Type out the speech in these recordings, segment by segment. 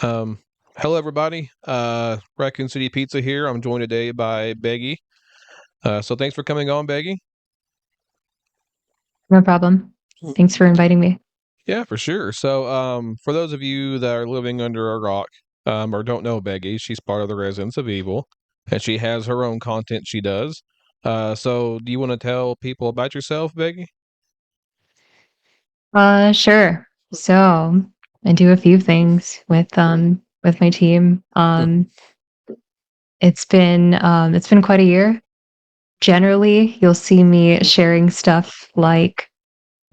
Um, Hello, everybody. Raccoon City Pizza here. I'm joined today by Beggy. So thanks for coming on, Beggy. No problem. Thanks for inviting me. Yeah, for sure. So, for those of you that are living under a rock, or don't know Beggy, she's part of the Residents of Evil, and she has her own content she does. So do you want to tell people about yourself, Beggy? Sure. So I do a few things with my team. It's been quite a year. Generally, you'll see me sharing stuff like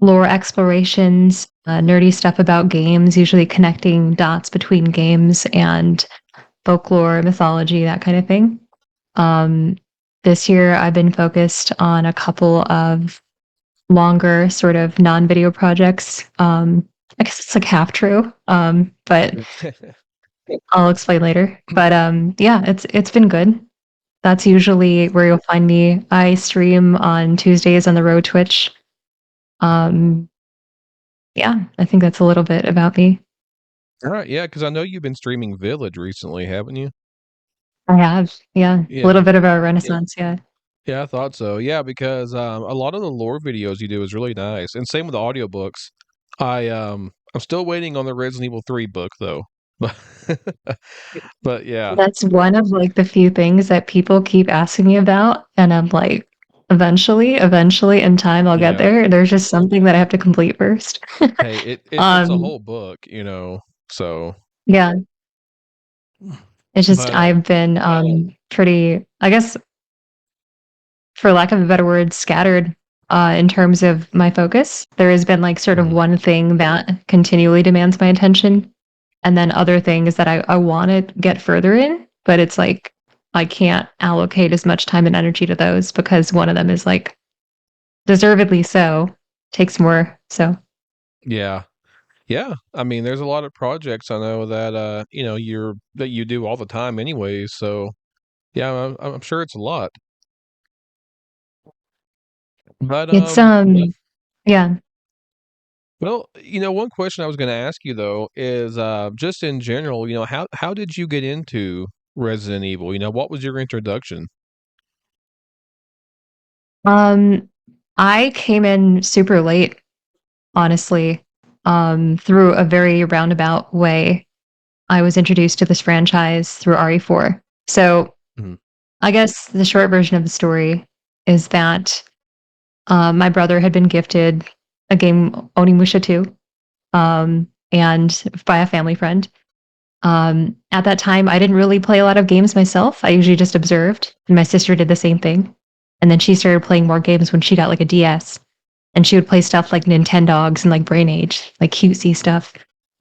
lore explorations, nerdy stuff about games, usually connecting dots between games and folklore, mythology, that kind of thing. Um, this year, I've been focused on a couple of longer sort of non-video projects. I guess it's like half true, but I'll explain later. But yeah, it's been good. That's usually where you'll find me. I stream on Tuesdays on the Road Twitch. Um, yeah, I think that's a little bit about me. All right, yeah, because I know you've been streaming Village recently, haven't you? I have, yeah, a little Yeah. bit of a renaissance, yeah. Yeah, I thought so. Yeah, because a lot of the lore videos you do is really nice, and same with the audiobooks. I'm still waiting on the Resident Evil 3 book though. But but yeah, That's one of like the few things that people keep asking me about, and I'm like, eventually, in time, I'll get yeah. there. There's just something that I have to complete first. Hey, it's a Um, whole book, so yeah, it's just but I've been pretty, I guess, for lack of a better word, scattered in terms of my focus. There has been like sort of mhm. one thing that continually demands my attention, and then other things that I want to get further in, but it's like I can't allocate as much time and energy to those because one of them is like deservedly so takes more. So Yeah. Yeah. I mean, there's a lot of projects I know that you do all the time anyways, so yeah, I'm sure it's a lot. But it's yeah. well, one question I was going to ask you though is just in general, how did you get into Resident Evil? What was your introduction? Um I came in super late, honestly, through a very roundabout way. I was introduced to this franchise through RE4. So Mhm. I guess the short version of the story is that my brother had been gifted a game Onimusha 2, and by a family friend. At that time, I didn't really play a lot of games myself. I usually just observed, and my sister did the same thing. And then she started playing more games when she got like a DS, and she would play stuff like Nintendogs and like Brain Age, like cutesy stuff.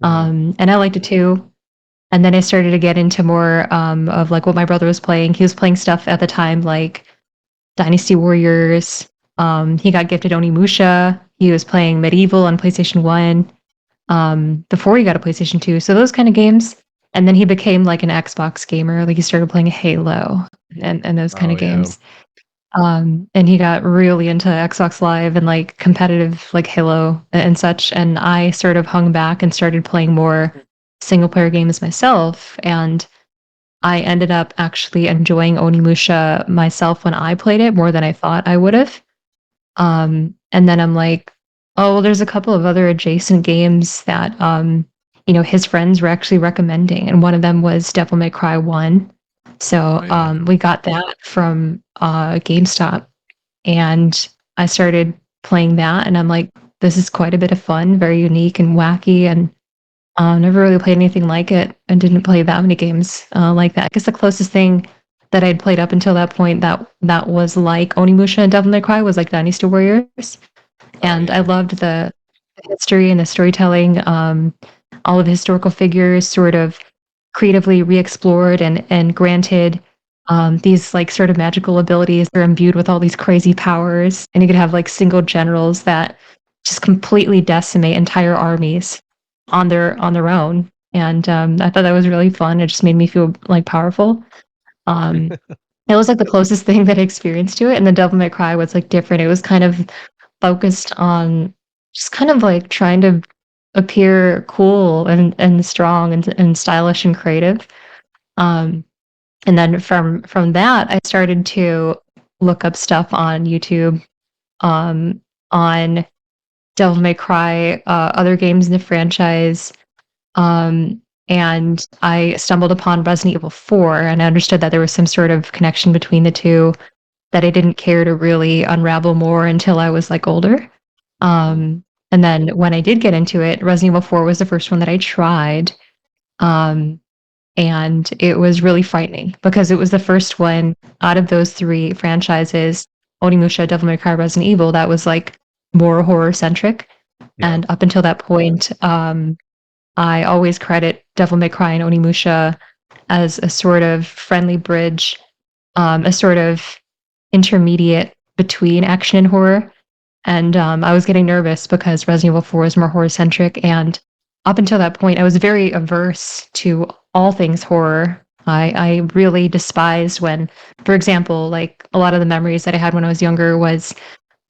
Mhm. And I liked it too. And then I started to get into more of like what my brother was playing. He was playing stuff at the time like Dynasty Warriors. He got gifted Onimusha. He was playing Medieval on PlayStation 1 before he got a PlayStation 2. So those kind of games. And then he became like an Xbox gamer. Like he started playing Halo and those kind Oh of yeah. games. And he got really into Xbox Live and like competitive like Halo and such. And I sort of hung back and started playing more single player games myself. And I ended up actually enjoying Onimusha myself when I played it more than I thought I would have. And then I'm like, oh, well, there's a couple of other adjacent games that, his friends were actually recommending, and one of them was Devil May Cry 1. Oh So yeah. we got that from GameStop, and I started playing that, and I'm like, this is quite a bit of fun, very unique and wacky, and never really played anything like it, and didn't play that many games like that. I guess the closest thing that I'd played up until that point that was like Onimusha and Devil May Cry was like Dynasty Warriors, Oh and I yeah. loved the history and the storytelling. All of the historical figures sort of creatively re-explored and granted these like sort of magical abilities. They're imbued with all these crazy powers, and you could have like single generals that just completely decimate entire armies on their own. And I thought that was really fun. It just made me feel like powerful. Um, it was like the closest thing that I experienced to it. And the Devil May Cry was like different. It was kind of focused on just kind of like trying to appear cool and strong and stylish and creative. Um, and then from that, I started to look up stuff on YouTube, um, on Devil May Cry, other games in the franchise, um, and I stumbled upon Resident Evil 4, and I understood that there was some sort of connection between the two that I didn't care to really unravel more until I was like older. Mm. Um, and then when I did get into it, Resident Evil 4 was the first one that I tried. Um, and it was really frightening because it was the first one out of those three franchises, Onimusha, Devil May Cry, Resident Evil, that was like more horror centric. Yeah. And up until that point, I always credit Devil May Cry and Onimusha as a sort of friendly bridge, a sort of intermediate between action and horror. And I was getting nervous because Resident Evil 4 is more horror centric. And up until that point, I was very averse to all things horror. I really despised when, for example, like a lot of the memories that I had when I was younger was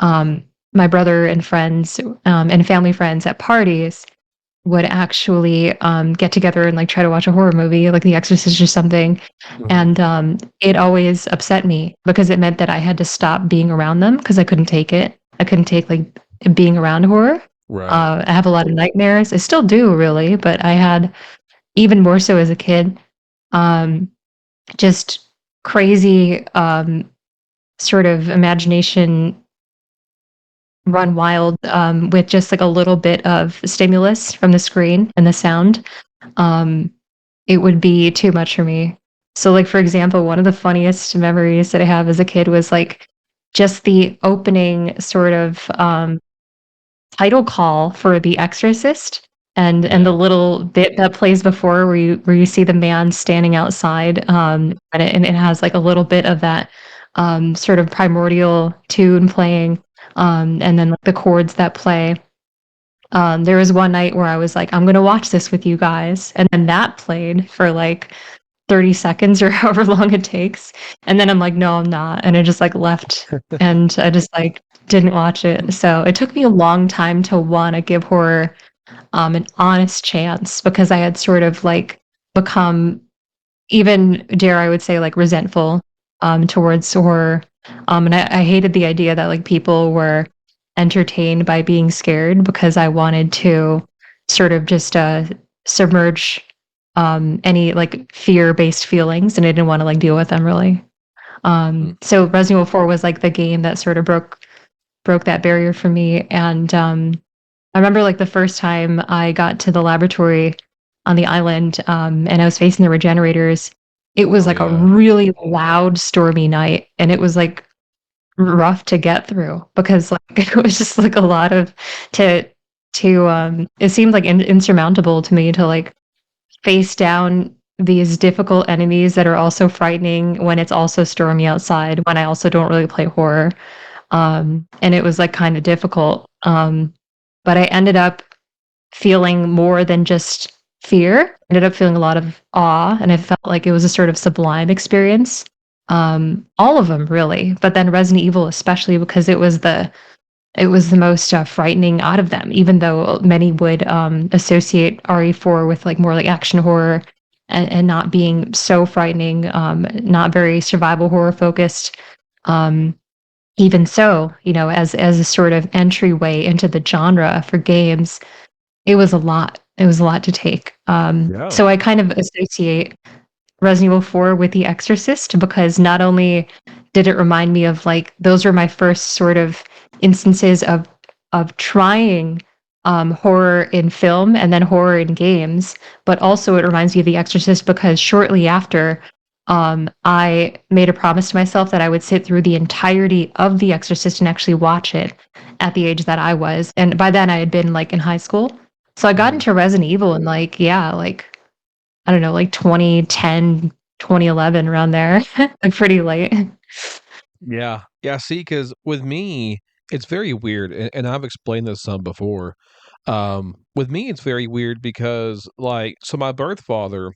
um, my brother and friends and family friends at parties would actually get together and like try to watch a horror movie, like The Exorcist or something. Mhm. And it always upset me because it meant that I had to stop being around them because I couldn't take it. I couldn't take like being around horror. Right. I have a lot of nightmares. I still do, really, but I had even more so as a kid. Um, just crazy sort of imagination run wild with just like a little bit of stimulus from the screen and the sound. Um, it would be too much for me. So, like, for example, one of the funniest memories that I have as a kid was like just the opening sort of title call for The Exorcist, and the Yeah. little bit that plays before where you see the man standing outside, and it has like a little bit of that sort of primordial tune playing, and then like the chords that play. There was one night where I was like, I'm gonna watch this with you guys, and then that played for like 30 seconds or however long it takes. And then I'm like, no, I'm not. And I just like left and I just like didn't watch it. So it took me a long time to want to give horror an honest chance because I had sort of like become even dare I would say like resentful towards horror. And I hated the idea that like people were entertained by being scared because I wanted to sort of just submerge any like fear based feelings and I didn't want to like deal with them really. Mm. So Resident Evil 4 was like the game that sort of broke that barrier for me. And I remember like the first time I got to the laboratory on the island, and I was facing the regenerators. It was Oh like a yeah. really loud, stormy night, and it was like rough to get through because like it was just like a lot of to it seemed like insurmountable to me to like face down these difficult enemies that are also frightening when it's also stormy outside when I also don't really play horror. And it was like kind of difficult. But I ended up feeling more than just fear. I ended up feeling a lot of awe, and I felt like it was a sort of sublime experience. All of them really, but then Resident Evil especially because it was the most frightening out of them. Even though many would associate RE4 with like more like action horror and not being so frightening, not very survival horror focused. Um, Even so, you know, as a sort of entryway into the genre for games, it was a lot. It was a lot to take. Yeah. So I kind of associate Resident Evil 4 with The Exorcist because not only did it remind me of like those were my first sort of instances of trying horror in film and then horror in games, but also it reminds me of The Exorcist because shortly after I made a promise to myself that I would sit through the entirety of The Exorcist and actually watch it at the age that I was. And by then I had been like in high school. So I got Mhm. into Resident Evil and like, yeah, like I don't know, like 2010, 2011, around there, like pretty late. Yeah. Yeah. See, because with me, it's very weird, and I've explained this some before. With me, it's very weird because, like, so my birth father,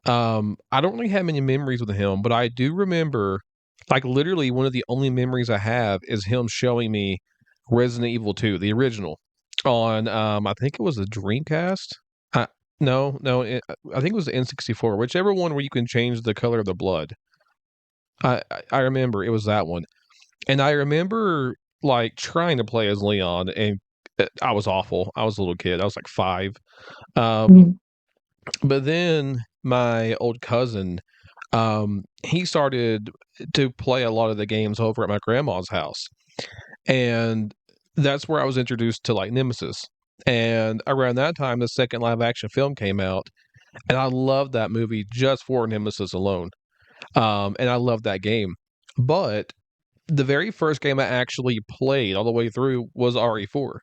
I don't really have many memories with him, but I do remember, like, literally one of the only memories I have is him showing me Resident Evil 2, the original. on I think it was the Dreamcast. Uh, I think it was the N64, whichever one where you can change the color of the blood. I remember it was that one, and I remember like trying to play as Leon, and I was awful. I was a little kid. I was like 5. Um, Mhm. but then my old cousin, he started to play a lot of the games over at my grandma's house, and that's where I was introduced to like Nemesis. And around that time, the second live action film came out, and I loved that movie just for Nemesis alone. And I loved that game. But the very first game I actually played all the way through was RE4.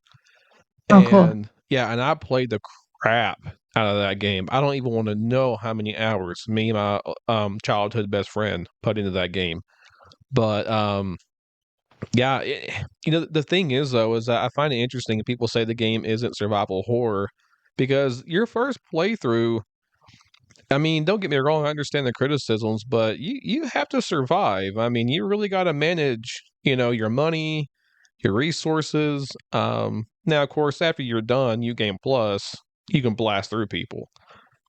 Oh, cool. And yeah, and I played the crap out of that game. I don't even want to know how many hours me and my childhood best friend put into that game. But yeah, the thing is though is that I find it interesting that people say the game isn't survival horror because your first playthrough, I mean, don't get me wrong, I understand the criticisms, but you have to survive. I mean, you really got to manage, your money, your resources. Now, of course, after you're done, you game plus, you can blast through people.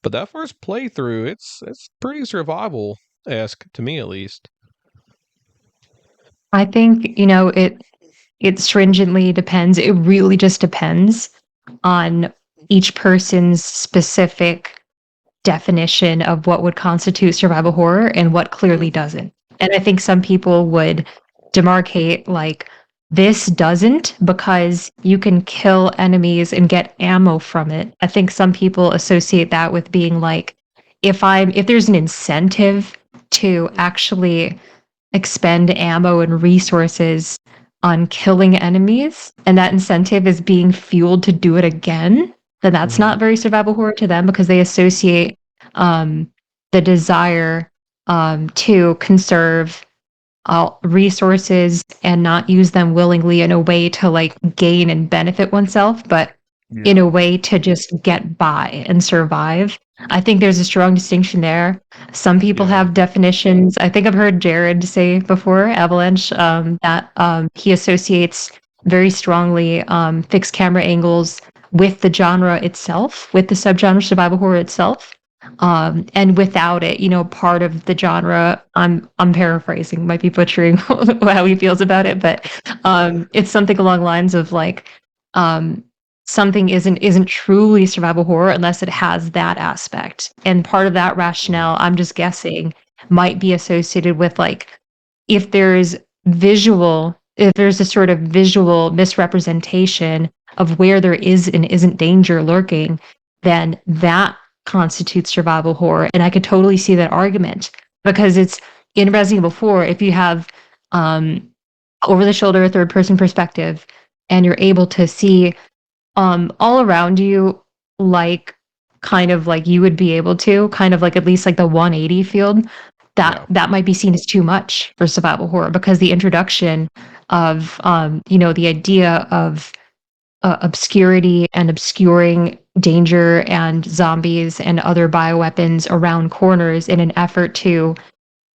But that first playthrough, it's pretty survival esque to me at least. I think, it stringently depends. It really just depends on each person's specific definition of what would constitute survival horror and what clearly doesn't. And I think some people would demarcate like this doesn't because you can kill enemies and get ammo from it. I think some people associate that with being like if there's an incentive to actually expend ammo and resources on killing enemies, and that incentive is being fueled to do it again, then that's Mhm. not very survival horror to them because they associate um, the desire to conserve resources and not use them willingly in a way to like gain and benefit oneself, but in Yeah. a way to just get by and survive. I think there's a strong distinction there. Some people Yeah. have definitions. I think I've heard Jared say before, Avalanche, that he associates very strongly fixed camera angles with the genre itself, with the subgenre survival horror itself. And without it, part of the genre, I'm paraphrasing, might be butchering how he feels about it, but it's something along the lines of like um, something isn't truly survival horror unless it has that aspect. And part of that Mhm. rationale, I'm just guessing, might be associated with like if there's if there's a sort of visual misrepresentation of where there is and isn't danger lurking, then that constitutes survival horror. And I could totally see that argument because it's in Resident Evil 4, if you have um, over the shoulder third person perspective and you're able to see all around you like kind of like you would be able to kind of like at least like the 180 field, that Yeah. that might be seen as too much for survival horror because the introduction of the idea of obscurity and obscuring danger and zombies and other bioweapons around corners in an effort to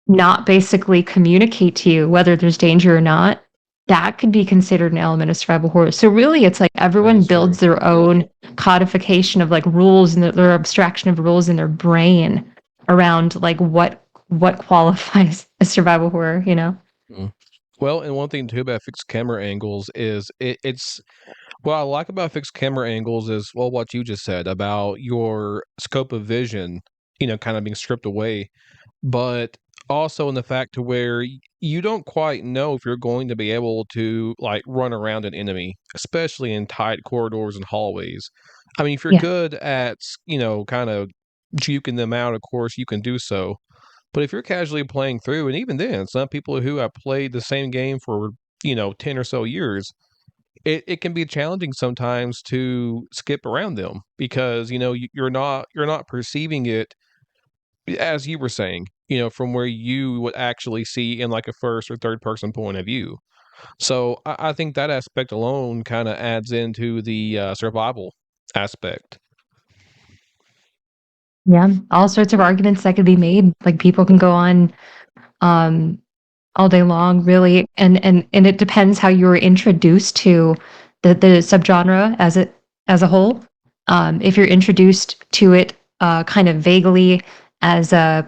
not basically communicate to you whether there's danger or not, that could be considered an element of survival horror. So really, it's like That everyone is true. builds their own codification of like rules and their abstraction of rules in their brain around like what qualifies as survival horror. Mm. Well, and one thing too about fixed camera angles is it's what I like about fixed camera angles is well what you just said about your scope of vision, kind of being stripped away, but also in the fact to where you don't quite know if you're going to be able to like run around an enemy, especially in tight corridors and hallways. I mean, if you're Yeah, good at, kind of juking them out, of course you can do so. But if you're casually playing through, and even then, some people who have played the same game for, 10 or so years, it can be challenging sometimes to skip around them because, you're not perceiving it as you were saying, from where you would actually see in like a first or third person point of view. So I think that aspect alone kind of adds into the survival aspect. yeah, all sorts of arguments that could be made. Like people can go on um, all day long, really, and it depends how you were introduced to the subgenre as a whole. If you're introduced to it kind of vaguely as a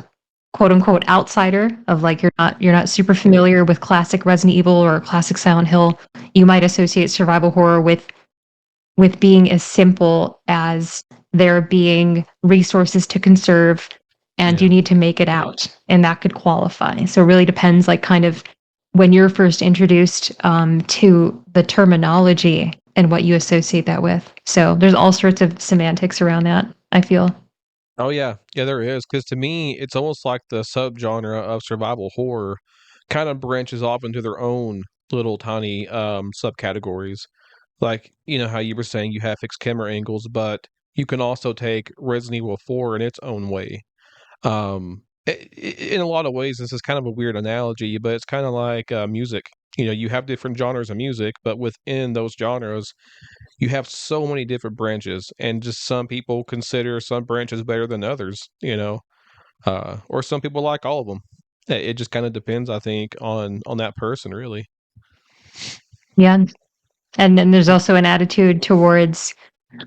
quote unquote outsider of like you're not super familiar with classic Resident Evil or classic Silent Hill, you might associate survival horror with being as simple as there being resources to conserve and you Yeah. need to make it out, and that could qualify. So it really depends, like kind of when you're first introduced to the terminology and what you associate that with. So there's all sorts of semantics around that, I feel. Oh yeah, yeah, there is. Because to me, it's almost like the subgenre of survival horror kind of branches off into their own little tiny subcategories. Like you know how you were saying you have fixed camera angles, but you can also take Resident Evil 4 in its own way. In a lot of ways, this is kind of a weird analogy, but it's kind of like music. You know, you have different genres of music, but within those genres, you have so many different branches, and just some people consider some branches better than others. Or some people like all of them. It just kind of depends, I think, on that person, really. Yeah. And then there's also an attitude towards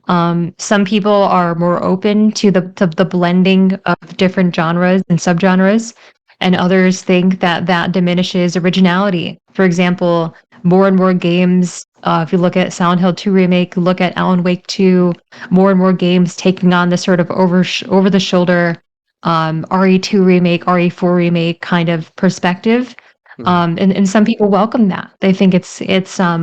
some people are more open to the blending of different genres and subgenres, and others think that that diminishes originality. For example, more and more games, if you look at Silent Hill 2 remake, look at Alan Wake 2, more and more games taking on this sort of over the shoulder RE2 remake, RE4 remake kind of perspective. Mhm. And some people welcome that. They think it's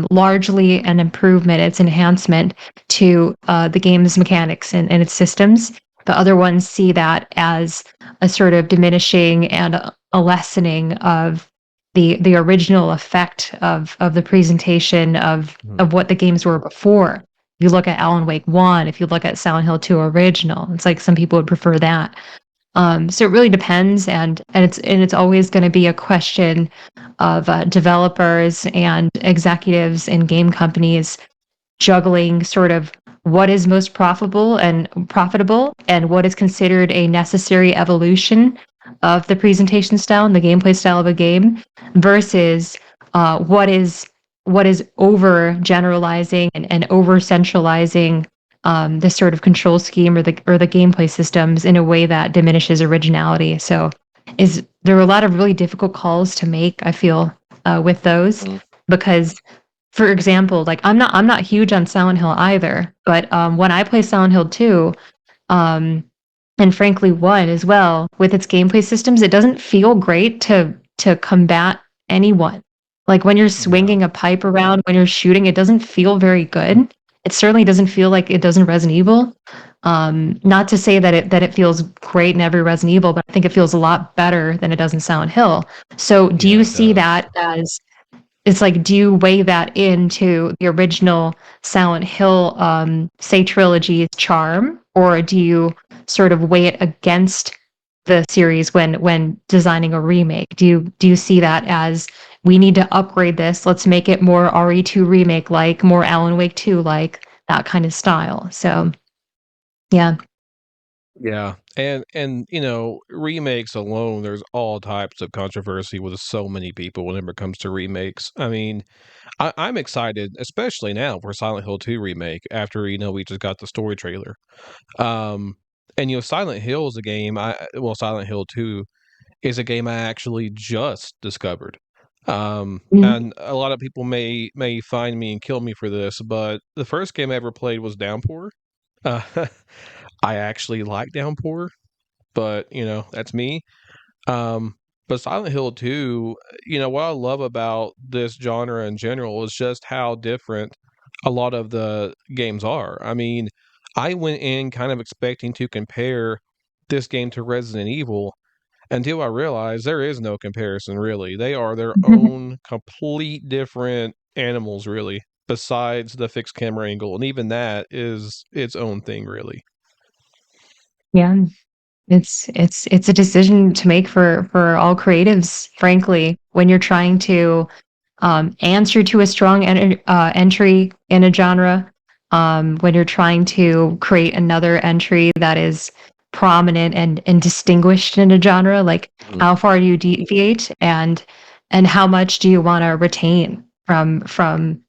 largely an improvement, it's enhancement to the game's mechanics and its systems. The other ones see that as a sort of diminishing and a lessening of the original effect of the presentation Mhm. of what the games were before. If you look at Alan Wake 1, if you look at Silent Hill 2 original, it's like some people would prefer that. So it really depends, and it's always going to be a question of developers and executives in game companies juggling sort of what is most profitable and what is considered a necessary evolution of the presentation style and the gameplay style of a game versus uh, what is what is over generalizing and over centralizing this sort of control scheme or the gameplay systems in a way that diminishes originality. So is there are a lot of really difficult calls to make, I feel, with those Mhm. because for example, like I'm not huge on Silent Hill either, but when I play Silent Hill 2, um, and frankly 1 as well, with its gameplay systems, it doesn't feel great to combat anyone. Like when you're Yeah. swinging a pipe around, when you're shooting, it doesn't feel very good. It certainly doesn't feel like it does in Resident Evil. Not to say that it feels great in every Resident Evil, but I think it feels a lot better than it does in Silent Hill. So do Yeah, you it see does. that as it's like, do you weigh that into the original Silent Hill, say trilogy's charm, or do you sort of weigh it against the series when designing a remake? Do you see that as we need to upgrade this? Let's make it more RE2 remake like, more Alan Wake 2 like, that kind of style. So yeah. Yeah, and remakes alone, there's all types of controversy with so many people whenever it comes to remakes. I mean, I'm excited, especially now for Silent Hill 2 remake after we just got the story trailer. Um, and Silent Hill is a game Silent Hill 2 is a game I actually just discovered. Mhm. And a lot of people may find me and kill me for this, but the first game I ever played was Downpour. Uh, I actually like Downpour, but that's me. Um, but Silent Hill 2, what I love about this genre in general is just how different a lot of the games are. I mean, I went in kind of expecting to compare this game to Resident Evil until I realized there is no comparison, really. They are their own complete different animals, really, besides the fixed camera angle. And even that is its own thing, really. Yeah. It's a decision to make for all creatives, frankly, when you're trying to answer to a strong entry in a genre, when you're trying to create another entry that is prominent and distinguished in a genre, like Mm. how far do you deviate and how much do you want to retain from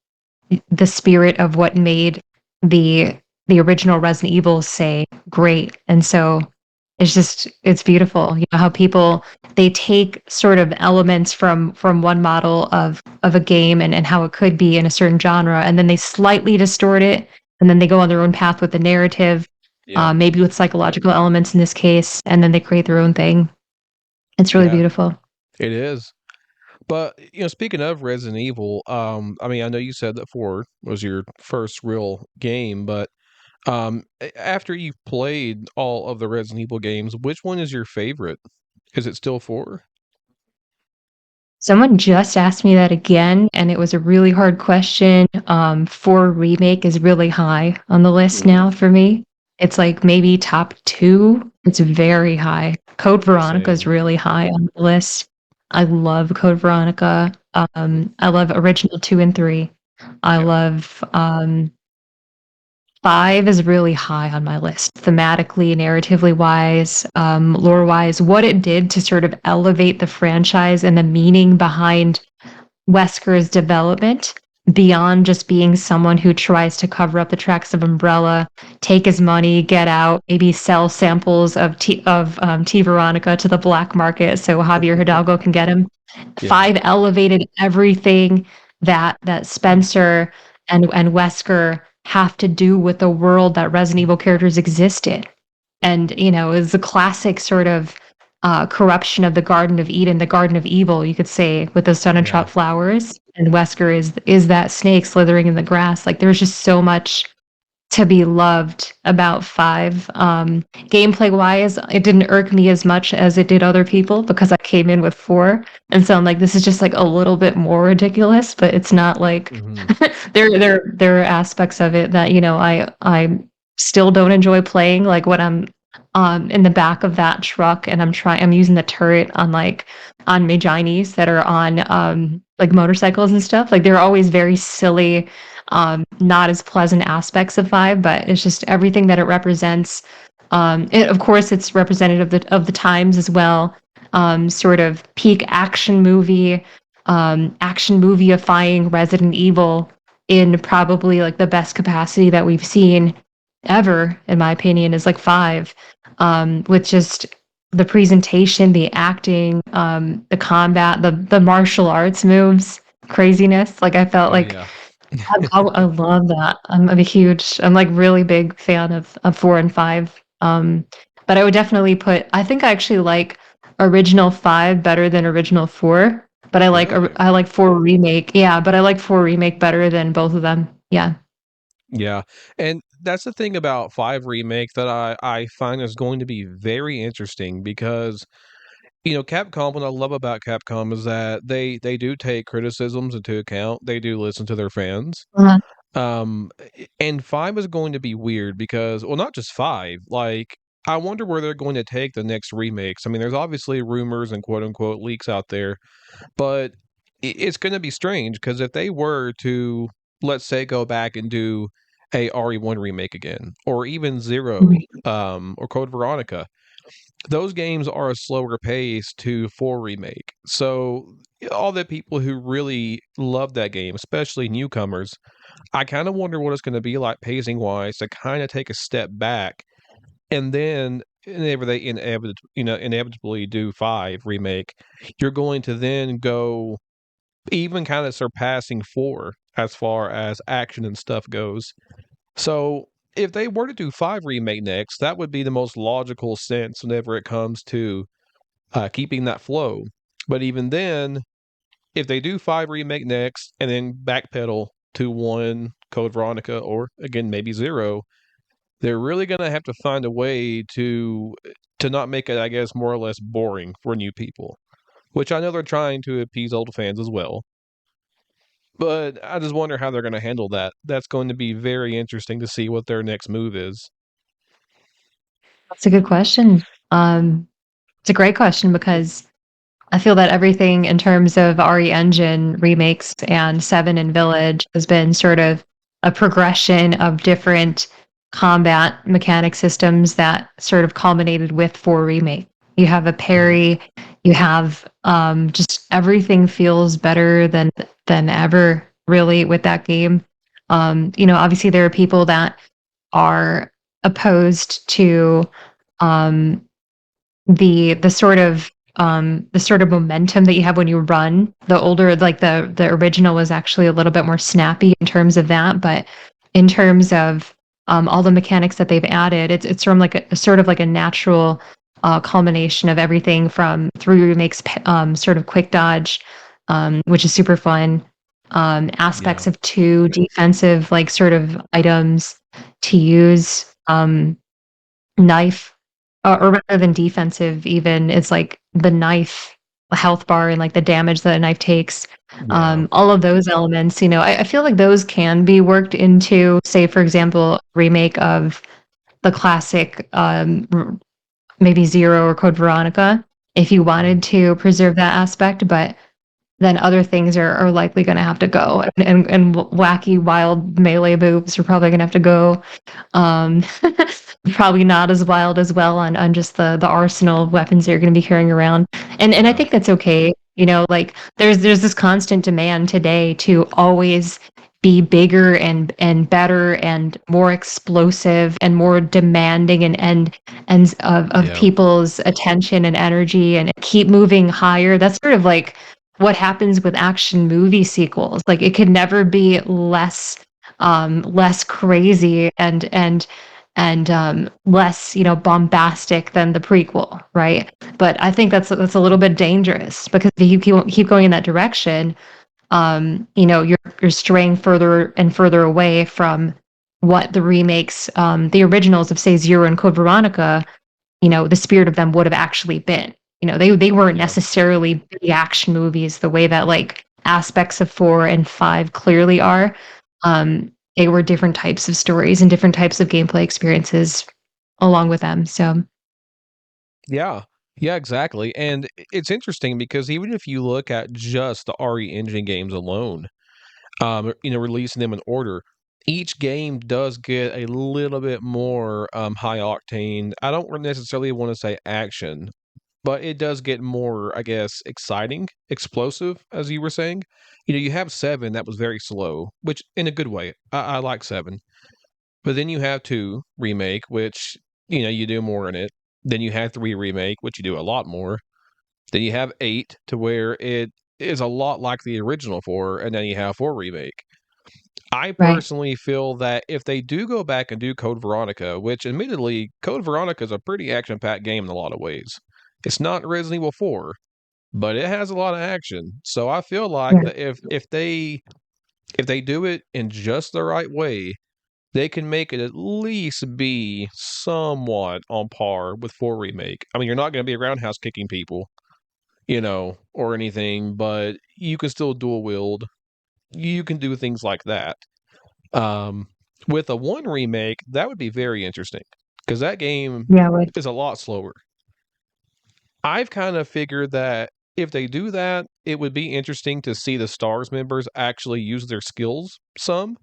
the spirit of what made the the original Resident Evil say great. And so it's beautiful. You know how people they take sort of elements from one model of a game and how it could be in a certain genre, and then they slightly distort it, and then they go on their own path with the narrative, Yeah. maybe with psychological elements in this case, and then they create their own thing. It's really Yeah, beautiful. it is. But speaking of Resident Evil, I mean, I know you said that 4 was your first real game, but after you've played all of the Resident Evil games, which one is your favorite? Is it still 4? Someone just asked me that again, and it was a really hard question. 4 remake is really high on the list Hmm. now for me. It's like maybe top 2. It's very high. Code Veronica is Same. really high on the list. I love Code Veronica. I love original 2 and 3. I Yeah. love 5 is really high on my list, thematically, narratively wise, lore wise. What it did to sort of elevate the franchise and the meaning behind Wesker's development beyond just being someone who tries to cover up the tracks of Umbrella, take his money, get out, maybe sell samples of T Veronica to the black market so Javier Hidalgo can get him. Yeah. 5 elevated everything that Spencer and Wesker have to do with the world that Resident Evil characters exist in. And, you know, is the classic sort of corruption of the Garden of Eden, the Garden of Evil, you could say, with the sun and Yeah. trout flowers. And Wesker is that snake slithering in the grass. Like there's just so much to be loved about 5. Gameplay wise, it didn't irk me as much as it did other people because I came in with 4. And so I'm like, this is just like a little bit more ridiculous, but it's not like Hmm. there are aspects of it that, you know, I still don't enjoy playing. Like when I'm in the back of that truck and I'm using the turret on Maginis that are on like motorcycles and stuff. Like they're always very silly, not as pleasant aspects of 5, but it's just everything that it represents. Of course, it's representative of the times as well. Sort of peak action movieifying Resident Evil in probably like the best capacity that we've seen ever, in my opinion, is like 5. With just the presentation, the acting, the combat, the martial arts moves, craziness. Like I felt Oh like yeah. I love that. I'm like really big fan of 4 and 5. But I would definitely I think I actually like original 5 better than original 4. But Really? I like 4 remake. Yeah, but I like 4 remake better than both of them. Yeah. Yeah. And that's the thing about 5 remake that I find is going to be very interesting because Capcom, what I love about Capcom is that they do take criticisms into account. They do listen to their fans. Uh, And 5 is going to be weird because, well, not just 5. Like, I wonder where they're going to take the next remakes. I mean, there's obviously rumors and quote unquote leaks out there, but it's going to be strange because if they were to, let's say, go back and do a RE1 remake again, or even Zero, or Code Veronica, those games are a slower pace to 4 remake. So all the people who really love that game, especially newcomers, I kind of wonder what it's going to be like pacing wise to kind of take a step back, and then whenever they inevitably do 5 remake, you're going to then go even kind of surpassing 4 as far as action and stuff goes. So if they were to do 5 remake next, that would be the most logical sense whenever it comes to keeping that flow. But even then, if they do 5 remake next and then backpedal to 1 Code Veronica or again maybe 0, they're really going to have to find a way to not make it, I guess, more or less boring for new people, which I know they're trying to appease old fans as well. But I just wonder how they're going to handle that. That's going to be very interesting to see what their next move is. that's a good question. It's a great question because I feel that everything in terms of RE Engine remakes and 7 and Village has been sort of a progression of different combat mechanic systems that sort of culminated with 4 remake. You have a Mhm. parry, you have just everything feels better than ever really with that game. Obviously there are people that are opposed to um, the sort of momentum that you have when you run. The older, like the original was actually a little bit more snappy in terms of that, but in terms of all the mechanics that they've added, it's from like a sort of like a natural culmination of everything from three remakes, sort of quick dodge, which is super fun. Yeah. Aspects of two defensive like sort of items to use. Knife, or rather than defensive even, it's like the knife health bar and like the damage that a knife takes. Yeah. All of those elements, I feel like those can be worked into, say, for example, a remake of the classic, maybe Zero or Code Veronica, if you Mhm. wanted to preserve that aspect, but then other things are likely going to have to go, and wacky wild melee moves are probably going to have to go. um, Probably not as wild as well on just the arsenal of weapons that you're going to be carrying around, and I Yeah. think that's okay. Like there's this constant demand today to always be bigger and better and more explosive and more demanding and of Yeah. people's attention and energy and keep moving higher. That's sort of like what happens with action movie sequels. Like it could never be less crazy and less bombastic than the prequel, right? But I think that's a little bit dangerous, because if you keep going in that direction, you're straying further and further away from what the remakes, the originals of, say, Zero and Code Veronica, the spirit of them would have actually been. They weren't Yeah. necessarily big action movies the way that like aspects of 4 and 5 clearly are. They were different types of stories and different types of gameplay experiences along with them. So Yeah. Yeah, exactly. And it's interesting because even if you look at just the RE Engine games alone, releasing them in order, each game does get a little bit more high octane. I don't necessarily want to say action, but it does get more, I guess, exciting, explosive, as you were saying. You have seven that was very slow, which in a good way. I like seven. But then you have two remake, which, you do more in it. Then you have three remake, which you do a lot more. Then you have eight to where it is a lot like the original four, and then you have four remake. I right, personally feel that if they do go back and do Code Veronica, which admittedly, Code Veronica is a pretty action packed game in a lot of ways. It's not Resident Evil 4, but it has a lot of action. So I feel like yeah, that if they do it in just the right way, they can make it at least be somewhat on par with 4 remake. I mean, you're not going to be roundhouse kicking people, or anything, but you can still dual wield. You can do things like that. Um, with a 1 remake, that would be very interesting because that game yeah, would is a lot slower. I've kind of figured that if they do that, it would be interesting to see the Stars members actually use their skills some.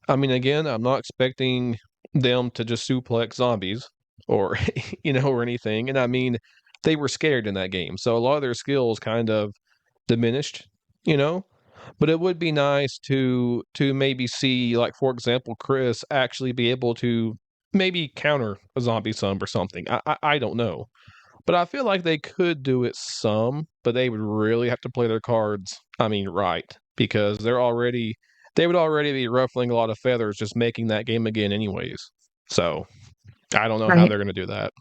I mean, again, I'm not expecting them to just suplex zombies or, or anything. And I mean, they were scared in that game. So a lot of their skills kind of diminished, you know? But it would be nice to maybe see, like, for example, Chris actually be able to maybe counter a zombie sump or something. I don't know. But I feel like they could do it some, but they would really have to play their cards, I mean, right. Because they would already be ruffling a lot of feathers just making that game again anyways. So I don't know how right. they're gonna do that.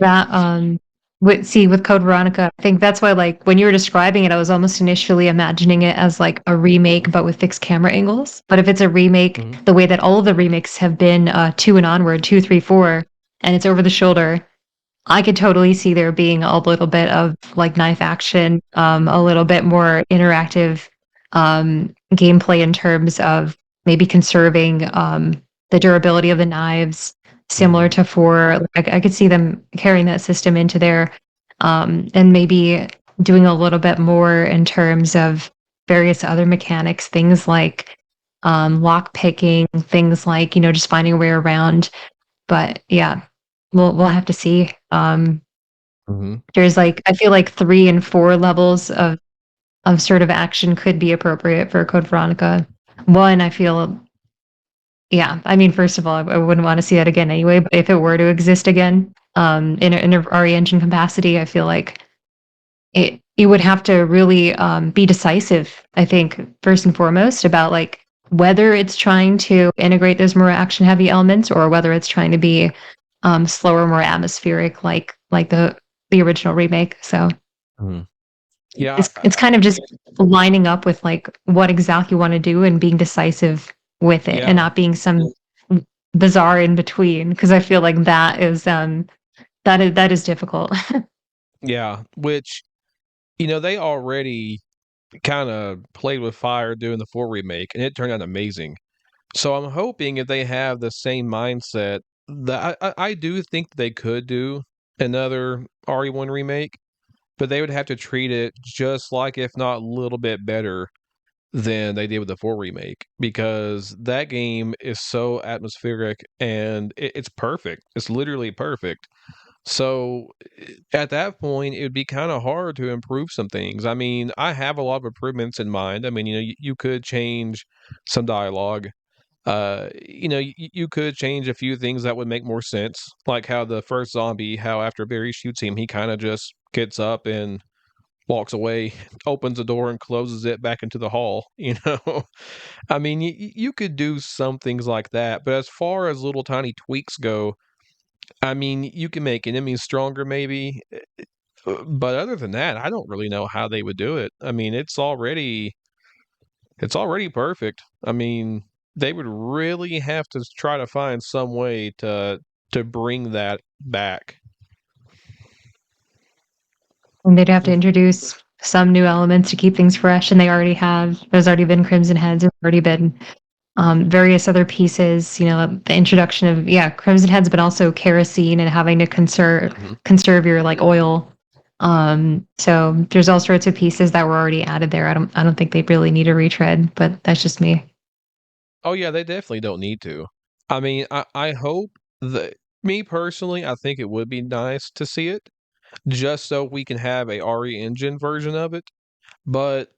That with Code Veronica, I think that's why, like, when you were describing it, I was almost initially imagining it as like a remake but with fixed camera angles. But if it's a remake Mhm. the way that all of the remakes have been, two and onward, two, three, four, and it's over the shoulder, I could totally see there being a little bit of like knife action, a little bit more interactive gameplay in terms of maybe conserving the durability of the knives, similar Mhm. to four. I could see them carrying that system into there, and maybe doing a little bit more in terms of various other mechanics, things like lock picking, things like just finding a way around. But yeah, we'll have to see. Mhm. There's like I feel like 3 and 4 levels of sort of action could be appropriate for Code Veronica. One, I feel, yeah. I mean, first of all, I wouldn't want to see that again anyway. But if it were to exist again, in a RE engine capacity, I feel like it would have to really be decisive. I think first and foremost about like whether it's trying to integrate those more action heavy elements or whether it's trying to be slower, more atmospheric, like the original remake. So Mhm. Yeah, it's kind of just lining up with like what exactly you want to do and being decisive with it and yeah, not being some bizarre in between because I feel like that is difficult. yeah. Which they already kind of played with fire doing the 4 remake, and it turned out amazing. So I'm hoping if they have the same mindset, that I do think they could do another RE1 remake, but they would have to treat it just like, if not a little bit better than they did with the 4 remake, because that game is so atmospheric and it's perfect. It's literally perfect. So at that point, it would be kind of hard to improve some things. I mean, I have a lot of improvements in mind. I mean, you could change some dialogue. You could change a few things that would make more sense, like how the first zombie, how after Barry shoots him, he kind of just gets up and walks away, opens the door and closes it back into the hall. I mean, you could do some things like that, but as far as little tiny tweaks go, I mean, you can make enemies stronger, maybe, but other than that, I don't really know how they would do it. I mean, it's already perfect. I mean, they would really have to try to find some way to bring that back. And they'd have to introduce some new elements to keep things fresh, and they already have. There's already been Crimson Heads. There's already been various other pieces. The introduction of Crimson Heads, but also kerosene and having to Mhm. conserve your like oil. So there's all sorts of pieces that were already added there. I don't think they really need a retread, but that's just me. Oh yeah, they definitely don't need to. I mean, I hope that me personally, I think it would be nice to see it just so we can have a RE engine version of it. But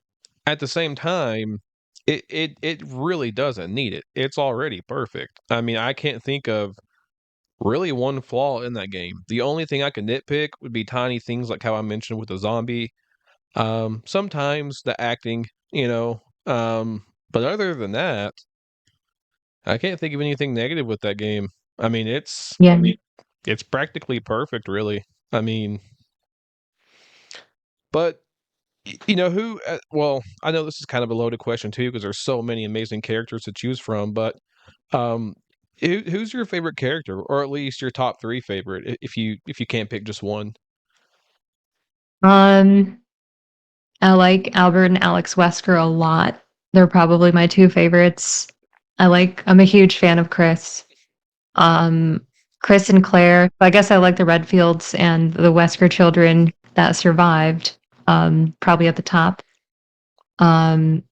at the same time, it really doesn't need it. It's already perfect. I mean, I can't think of really one flaw in that game. The only thing I can nitpick would be tiny things like how I mentioned with the zombie. Sometimes the acting, but other than that, I can't think of anything negative with that game. I mean, Yeah. it's practically perfect, really. I mean, but who? Well, I know this is kind of a loaded question too because there's so many amazing characters to choose from. But um, who's your favorite character, or at least your top three favorite, if you can't pick just one? Um, I like Albert and Alex Wesker a lot. They're probably my two favorites. I'm a huge fan of Chris. Um, Chris and Claire. I guess I like the Redfields and the Wesker children that survived. Probably at the top. Um,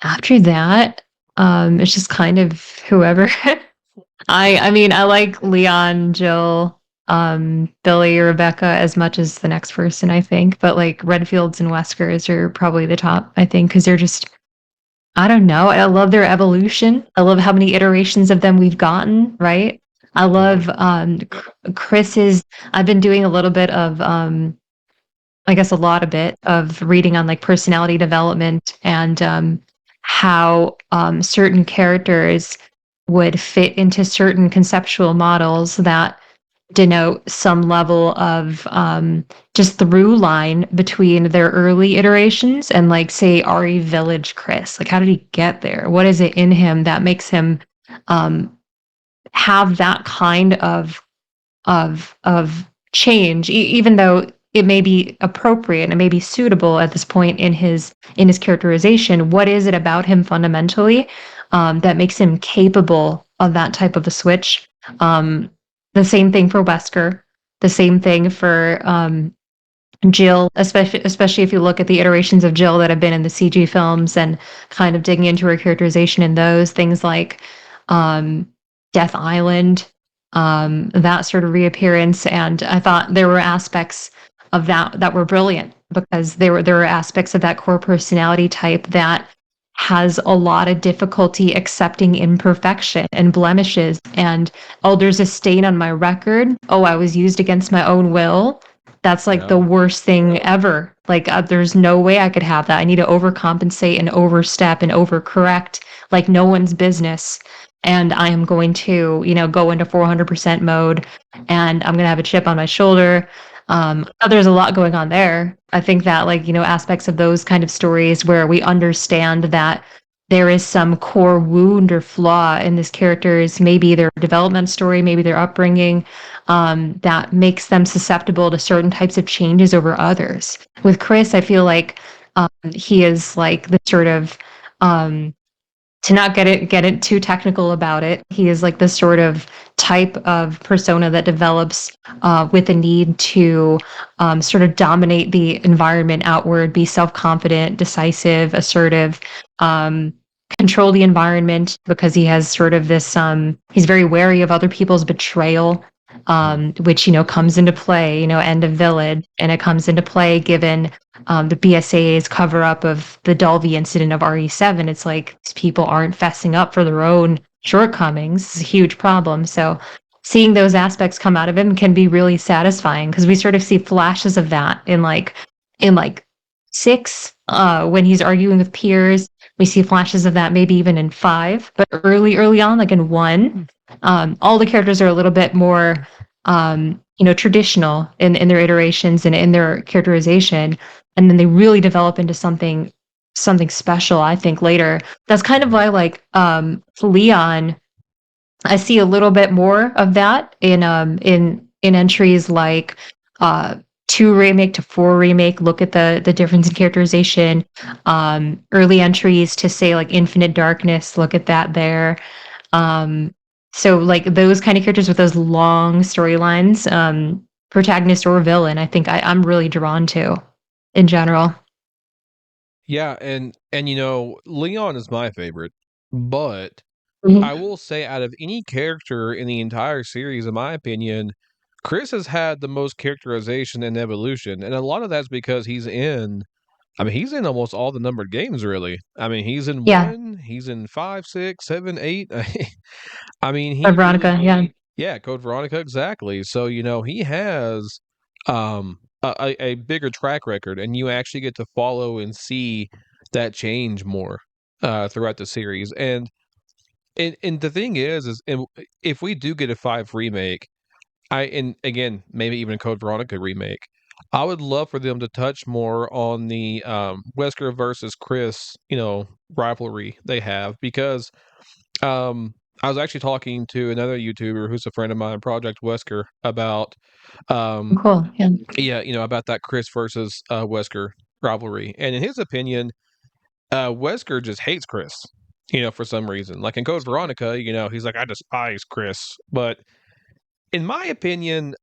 After that, it's just kind of whoever. I mean, I like Leon, Jill, Billy, Rebecca as much as the next person, I think. But like Redfields and Weskers are probably the top, I think, because they're just I don't know. I love their evolution. I love how many iterations of them we've gotten, right? I Mhm. love Chris's. I've been doing a little bit of I guess a lot of it of reading on like personality development and how certain characters would fit into certain conceptual models that denote some level of just through line between their early iterations and like say RE Village Chris. Like how did he get there? What is it in him that makes him um, have that kind of change, even though it may be appropriate and it may be suitable at this point in his characterization. What is it about him fundamentally that makes him capable of that type of a switch? Um, the same thing for Wesker. The same thing for Jill, especially if you look at the iterations of Jill that have been in the CG films and kind of digging into her characterization in those things like um, Death Island, that sort of reappearance. And I thought there were aspects of that were brilliant because there were aspects of that core personality type that has a lot of difficulty accepting imperfection and blemishes. And, oh, there's a stain on my record. Oh, I was used against my own will. That's like the Yeah. worst thing ever. Like, there's no way I could have that. I need to overcompensate and overstep and overcorrect like no one's business. And I am going to, go into 400% mode, and I'm going to have a chip on my shoulder. There's a lot going on there. I think that, like, aspects of those kind of stories where we understand that there is some core wound or flaw in this character's, maybe their development story, maybe their upbringing, that makes them susceptible to certain types of changes over others. With Chris, I feel like he is like the sort of to not get it too technical about it. He is like this sort of type of persona that develops with a need to sort of dominate the environment outward, be self-confident, decisive, assertive, um, control the environment because he has sort of this. He's very wary of other people's betrayal. Mhm. Which comes into play, end of Village, and it comes into play given the BSAA's cover up of the Dolby incident of RE7. It's like these people aren't fessing up for their own shortcomings. It's a huge problem. So seeing those aspects come out of him can be really satisfying because we sort of see flashes of that in like six, when he's arguing with peers. We see flashes of that maybe even in five, but early on, like in one, all the characters are a little bit more traditional in their iterations and in their characterization, and then they really develop into something special, I think, later. That's kind of Mhm. why, like, Leon, I see a little bit more of that in entries like uh 2 remake to 4 remake. Look at the difference in characterization. Early entries to, say, like Infinite Darkness, look at that there. um so, like, those kind of characters with those long storylines, protagonist or villain, I think I'm really drawn to in general. Yeah, and Leon is my favorite, but Mhm. I will say out of any character in the entire series, in my opinion, Chris has had the most characterization and evolution, and a lot of that's because he's in almost all the numbered games, really. I mean, he's in Yeah, 1, he's in 5, 6, 7, 8. I mean, or he Veronica, yeah, really, yeah, Code Veronica, exactly. So, he has a bigger track record, and you actually get to follow and see that change more throughout the series. And the thing is if we do get a 5 remake, and again, maybe even a Code Veronica remake, I would love for them to touch more on the Wesker versus Chris, rivalry they have, because um, I was actually talking to another YouTuber who's a friend of mine, Project Wesker, about um, cool, yeah, yeah, about that Chris versus Wesker rivalry, and in his opinion, Wesker just hates Chris, for some reason. Like in Code Veronica, he's like, I despise Chris, but in my opinion,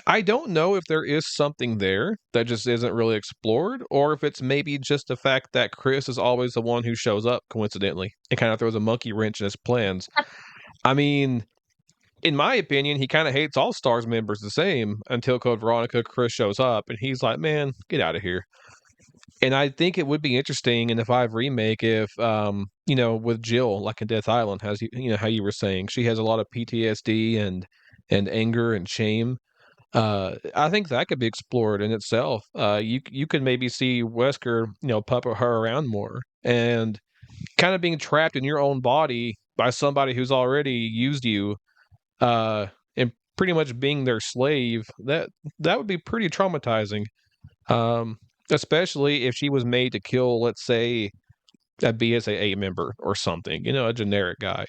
I don't know if there is something there that just isn't really explored, or if it's maybe just the fact that Chris is always the one who shows up coincidentally and kind of throws a monkey wrench in his plans. I mean, in my opinion, he kind of hates all Stars members the same until Code Veronica Chris shows up and he's like, man, get out of here. And I think it would be interesting in the 5 remake if, with Jill, like in Death Island, has how you were saying, she has a lot of PTSD and anger and shame. I think that could be explored in itself. You could maybe see Wesker, puppet her around more, and kind of being trapped in your own body by somebody who's already used you, and pretty much being their slave. That would be pretty traumatizing. Um, Especially if she was made to kill, let's say, a BSAA member or something, a generic guy.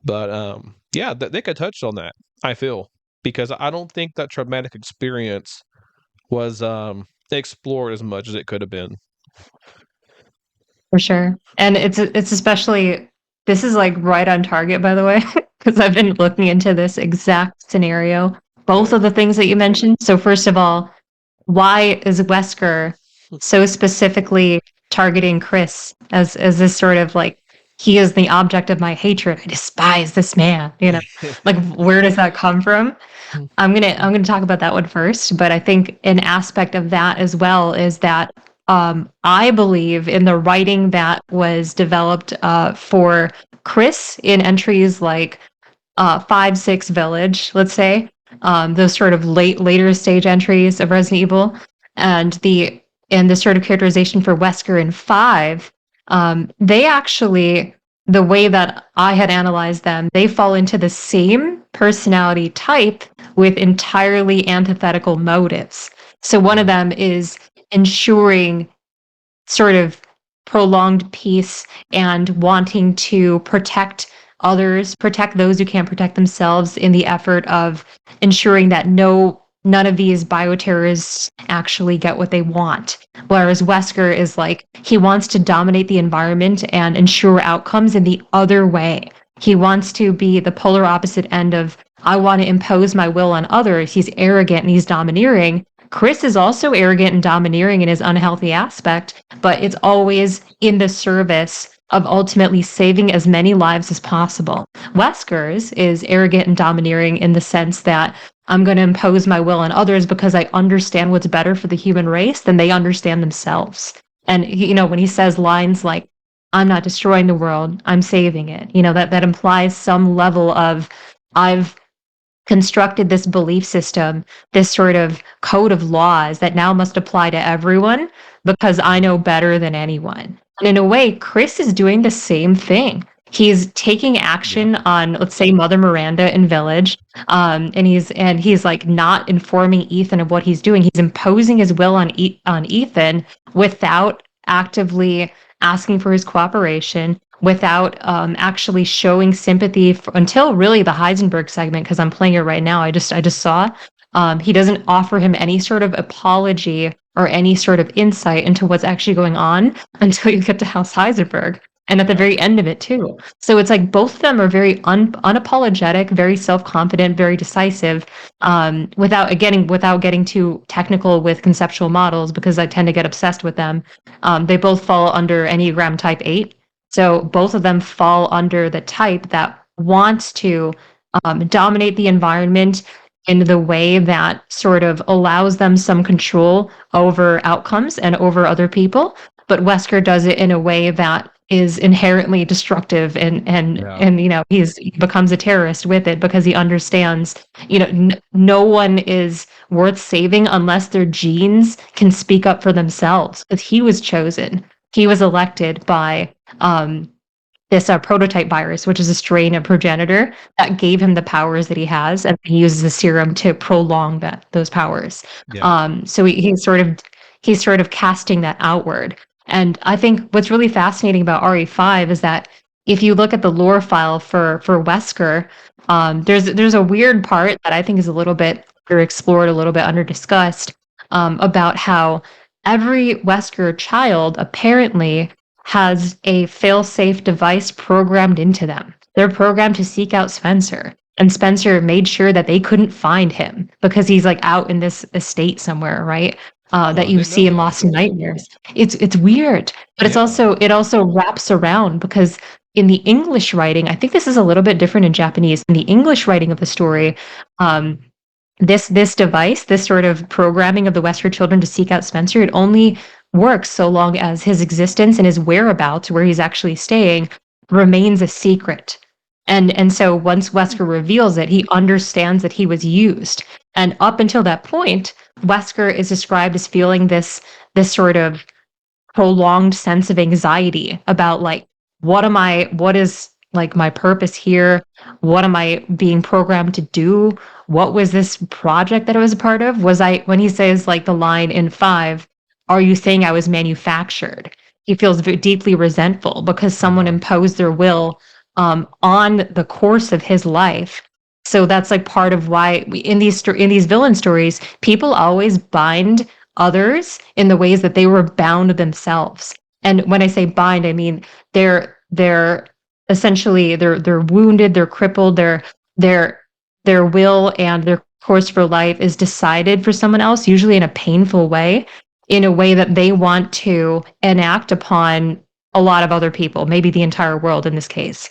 But yeah, they could touch on that, I feel, because I don't think that traumatic experience was explored as much as it could have been. for sure. And it's especially, this is like right on target, by the way, because I've been looking into this exact scenario. Both Good. of the things that you mentioned. So first of all, why is Wesker so specifically targeting Chris as this sort of, like, he is the object of my hatred. I despise this man. Like, where does that come from? I'm gonna talk about that one first, but I think an aspect of that as well is that I believe in the writing that was developed for Chris in entries like 5, 6 Village, let's say, those sort of later stage entries of Resident Evil, and the sort of characterization for Wesker in 5. They actually, the way that I had analyzed them, they fall into the same personality type with entirely antithetical motives. So one of Mm. them is ensuring sort of prolonged peace and wanting to protect others, protect those who can't protect themselves in the effort of ensuring that none of these bioterrorists actually get what they want. Whereas Wesker is like, he wants to dominate the environment and ensure outcomes in the other way. He wants to be the polar opposite end of, I want to impose my will on others. He's arrogant and he's domineering. Chris is also arrogant and domineering in his unhealthy aspect, but it's always in the service of ultimately saving as many lives as possible. Wesker's is arrogant and domineering in the sense that I'm going to impose my will on others because I understand what's better for the human race than they understand themselves. And when he says lines like, I'm not destroying the world, I'm saving it, that implies some level of, I've constructed this belief system, this sort of code of laws that now must apply to everyone because I know better than anyone. And in a way, Chris is doing the same thing. He's taking Yeah. action on, let's say, Mother Miranda in Village, and he's like not informing Ethan of what he's doing. He's imposing his will on Ethan without actively asking for his cooperation, without actually showing sympathy until really the Heisenberg segment, because I'm playing it right now. I just saw. He doesn't offer him any sort of apology or any sort of insight into what's actually going on until you get to House Heisenberg. And at the Yeah. very end of it too. So it's like both of them are very unapologetic, very self-confident, very decisive, without getting too technical with conceptual models because I tend to get obsessed with them. They both fall under Enneagram Type 8. So both of them fall under the type that wants to dominate the environment in the way that sort of allows them some control over outcomes and over other people. But Wesker does it in a way that is inherently destructive, and and Yeah. and he becomes a terrorist with it because he understands no one is worth saving unless their genes can speak up for themselves, because he was chosen, he was elected by this prototype virus, which is a strain of progenitor that gave him the powers that he has, and he uses the serum to prolong those powers. Yeah. So he's sort of casting that outward. And I think what's really fascinating about RE5 is that if you look at the lore file for Wesker, there's a weird part that I think is a little bit underexplored, a little bit underdiscussed, about how every Wesker child apparently has a fail-safe device programmed into them. They're programmed to seek out Spencer. And Spencer made sure that they couldn't find him because he's like out in this estate somewhere, right? Oh, That I you didn't see know in that. Lost in Nightmares. It's weird, but Yeah. it also wraps around because in the English writing, I think this is a little bit different in Japanese. In the English writing of the story, um, this device, this sort of programming of the Wesker children to seek out Spencer, it only works so long as his existence and his whereabouts, where he's actually staying, remains a secret. And so once Wesker reveals it, he understands that he was used. And up until that point, Wesker is described as feeling this sort of prolonged sense of anxiety about like, what is like my purpose here, what am I being programmed to do, what was this project that I was a part of, was I, when he says like the line in 5, are you saying I was manufactured, he feels deeply resentful because someone Uh-huh. imposed their will on the course of his life. So that's like part of why in these villain stories, people always bind others in the ways that they were bound themselves. And when I say bind, I mean they're essentially they're wounded, they're crippled, their their will and their course for life is decided for someone else, usually in a painful way, in a way that they want to enact upon a lot of other people, maybe the entire world in this case.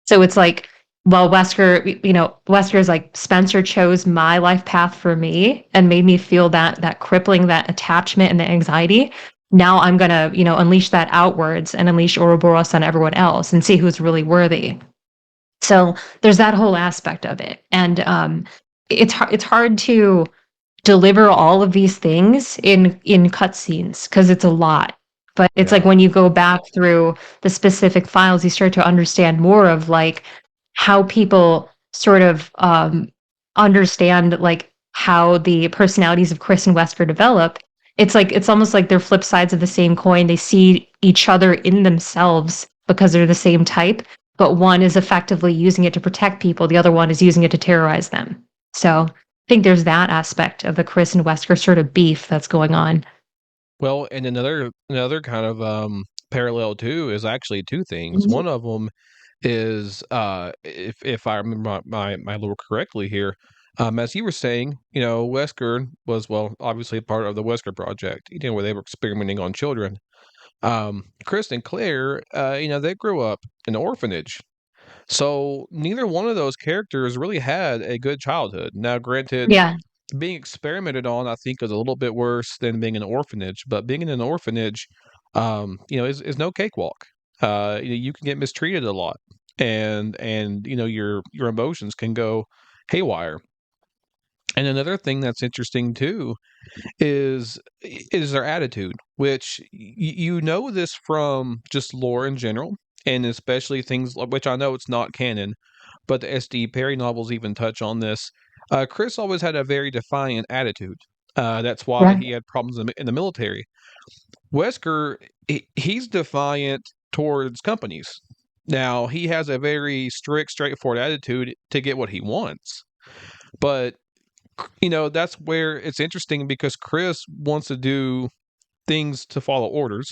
So it's like, well, Wesker is like, Spencer chose my life path for me and made me feel that crippling, that attachment and the anxiety. now I'm gonna, unleash that outwards and unleash Ouroboros on everyone else and see who's really worthy. So there's that whole aspect of it, and it's hard to deliver all of these things in cutscenes because it's a lot. But it's like Yeah. when you go back through the specific files, you start to understand more of like how people sort of understand like how the personalities of Chris and Wesker develop. It's like it's almost like they're flip sides of the same coin. They see each other in themselves because they're the same type, but one is effectively using it to protect people, the other one is using it to terrorize them. So I think there's that aspect of the Chris and Wesker sort of beef that's going on. Well, and another kind of parallel too is actually two things. Mhm. One of them is if I remember my lore correctly here, as you were saying, Wesker was, well, obviously part of the Wesker project, where they were experimenting on children. Chris and Claire, they grew up in an orphanage. So neither one of those characters really had a good childhood. Now, granted, Yeah. being experimented on, I think, is a little bit worse than being in an orphanage. But being in an orphanage, is no cakewalk. You can get mistreated a lot, and your emotions can go haywire. And another thing that's interesting too is is their attitude, which you know this from just lore in general, and especially things which I know it's not canon, but the SD Perry novels even touch on this. Chris always had a very defiant attitude. That's why Right. he had problems in the military. Wesker, he's defiant towards companies. Now he has a very strict, straightforward attitude to get what he wants, but that's where it's interesting because Chris wants to do things to follow orders.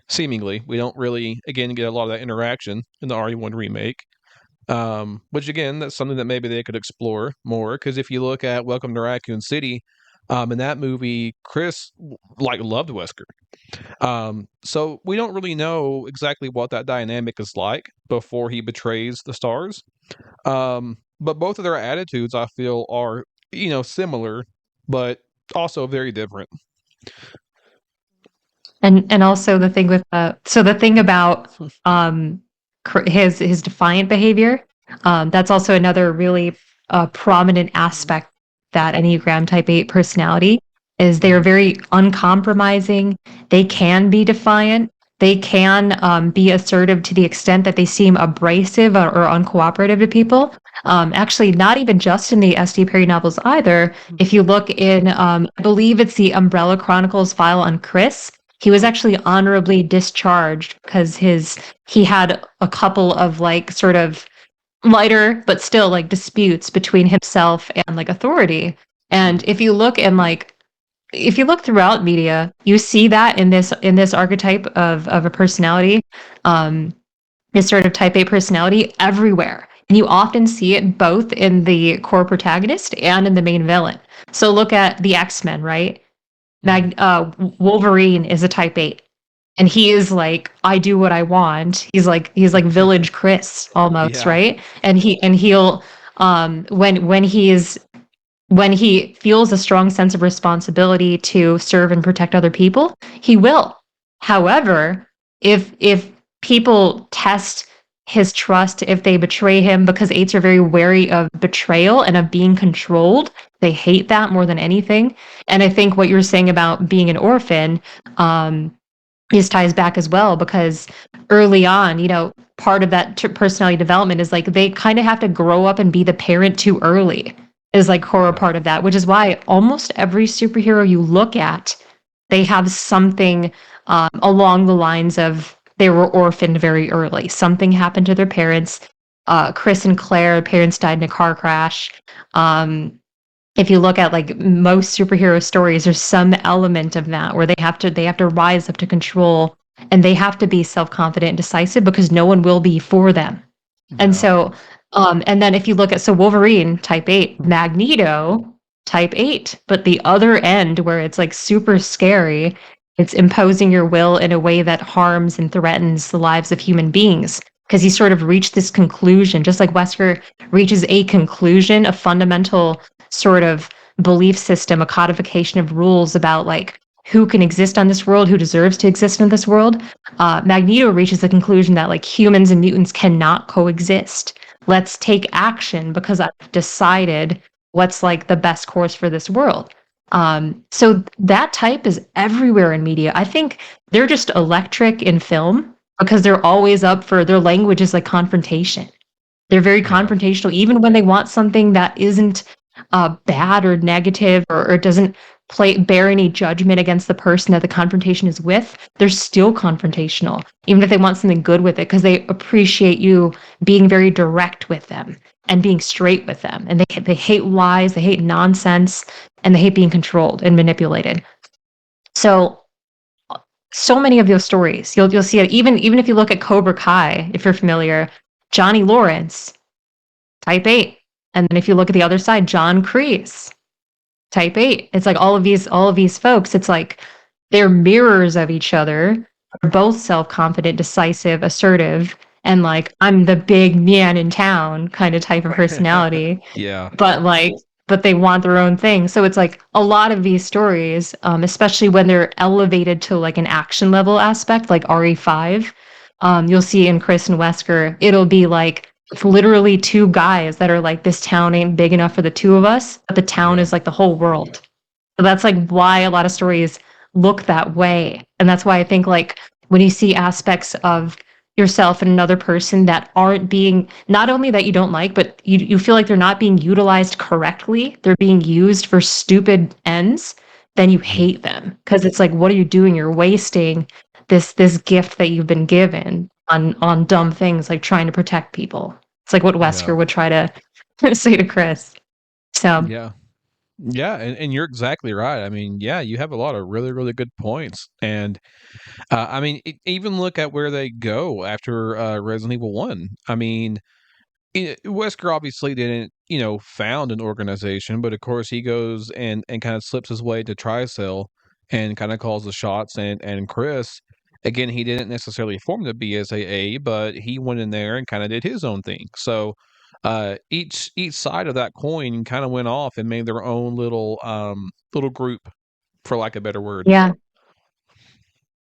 Seemingly, we don't really, again, get a lot of that interaction in the RE1 remake. Which again, that's something that maybe they could explore more. Because if you look at Welcome to Raccoon City, in that movie, Chris like loved Wesker. So we don't really know exactly what that dynamic is like before he betrays the stars. But both of their attitudes, I feel, are similar, but also very different. And also the thing with so the thing about um his defiant behavior, that's also another really prominent aspect that Enneagram Type 8 personality is they are very uncompromising. They can be defiant. They can be assertive to the extent that they seem abrasive or uncooperative to people. Actually, not even just in the S.D. Perry novels either. If you look in, I believe it's the Umbrella Chronicles file on Chris, he was actually honorably discharged because he had a couple of like sort of lighter but still like disputes between himself and like authority. And if you look throughout media, you see that in this archetype of a personality, um, this sort of type A personality everywhere. And you often see it both in the core protagonist and in the main villain. So look at the X-Men, right? Wolverine is a type 8, and he is like, I do what I want. He's like village Chris almost, Yeah. right? And he'll when he feels a strong sense of responsibility to serve and protect other people, he will. However, if people test his trust, if they betray him, because eights are very wary of betrayal and of being controlled, they hate that more than anything. And I think what you're saying about being an orphan, this ties back as well because early on, part of that personality development is like they kind of have to grow up and be the parent too early is like core Yeah. part of that, which is why almost every superhero you look at, they have something along the lines of they were orphaned very early. Something happened to their parents. Chris and Claire, parents died in a car crash. Um, if you look at like most superhero stories, there's some element of that where they have to rise up to control, and they have to be self-confident and decisive because no one will be for them. And Yeah. so, and then if you look at, so Wolverine, type 8, Magneto, type 8, but the other end where it's like super scary, it's imposing your will in a way that harms and threatens the lives of human beings. Because he sort of reached this conclusion, just like Wesker reaches a conclusion, a fundamental sort of belief system, a codification of rules about like who can exist on this world, who deserves to exist in this world, Magneto reaches the conclusion that like humans and mutants cannot coexist. Let's take action because I've decided what's like the best course for this world. So that type is everywhere in media. I think they're just electric in film because they're always up for their language is like confrontation. They're very Yeah. confrontational, even when they want something that isn't bad or negative or doesn't bear any judgment against the person that the confrontation is with. They're still confrontational, even if they want something good with it, because they appreciate you being very direct with them and being straight with them. And they hate lies, they hate nonsense, and they hate being controlled and manipulated. So so many of those stories, you'll see it. Even if you look at Cobra Kai, if you're familiar, Johnny Lawrence, type 8. And then if you look at the other side, John Kreese, type 8. It's like all of these folks, it's like they're mirrors of each other. They're both self-confident, decisive, assertive, and like I'm the big man in town kind of type of personality. Yeah. But like but they want their own thing. So it's like a lot of these stories, especially when they're elevated to like an action level aspect, like RE5, you'll see in Chris and Wesker, it'll be like it's literally two guys that are like, this town ain't big enough for the two of us, but the town Yeah. is like the whole world. So that's like why a lot of stories look that way. And that's why I think like when you see aspects of yourself and another person that aren't being, not only that you don't like, but you feel like they're not being utilized correctly, they're being used for stupid ends, then you Mhm. hate them. Because it's like, what are you doing? You're wasting this gift that you've been given on dumb things like trying to protect people. It's like what Yeah. Wesker would try to say to Chris. So Yeah. Yeah, and you're exactly right. I mean, yeah, you have a lot of really, really good points. And I mean, even look at where they go after Resident Evil 1. I mean, Wesker obviously didn't, found an organization, but of course he goes and kind of slips his way to Tricell and kind of calls the shots. And Chris, again, he didn't necessarily form the BSAA, but he went in there and kind of did his own thing. So each side of that coin kind of went off and made their own little group, for lack of a better word. yeah,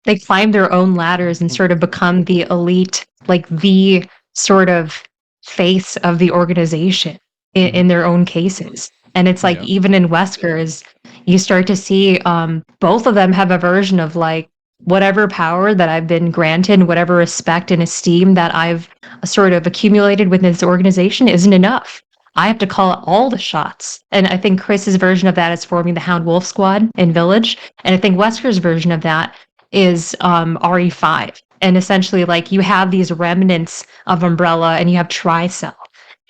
they climb their own ladders and Mm, sort of become the elite, like the sort of face of the organization mhm. in their own cases. And it's like Yeah. even in Wesker's, you start to see both of them have a version of like whatever power that I've been granted, whatever respect and esteem that I've sort of accumulated within this organization isn't enough. I have to call all the shots. And I think Chris's version of that is forming the Hound Wolf Squad in Village. And I think Wesker's version of that is RE5. And essentially, like, you have these remnants of Umbrella and you have Tricell.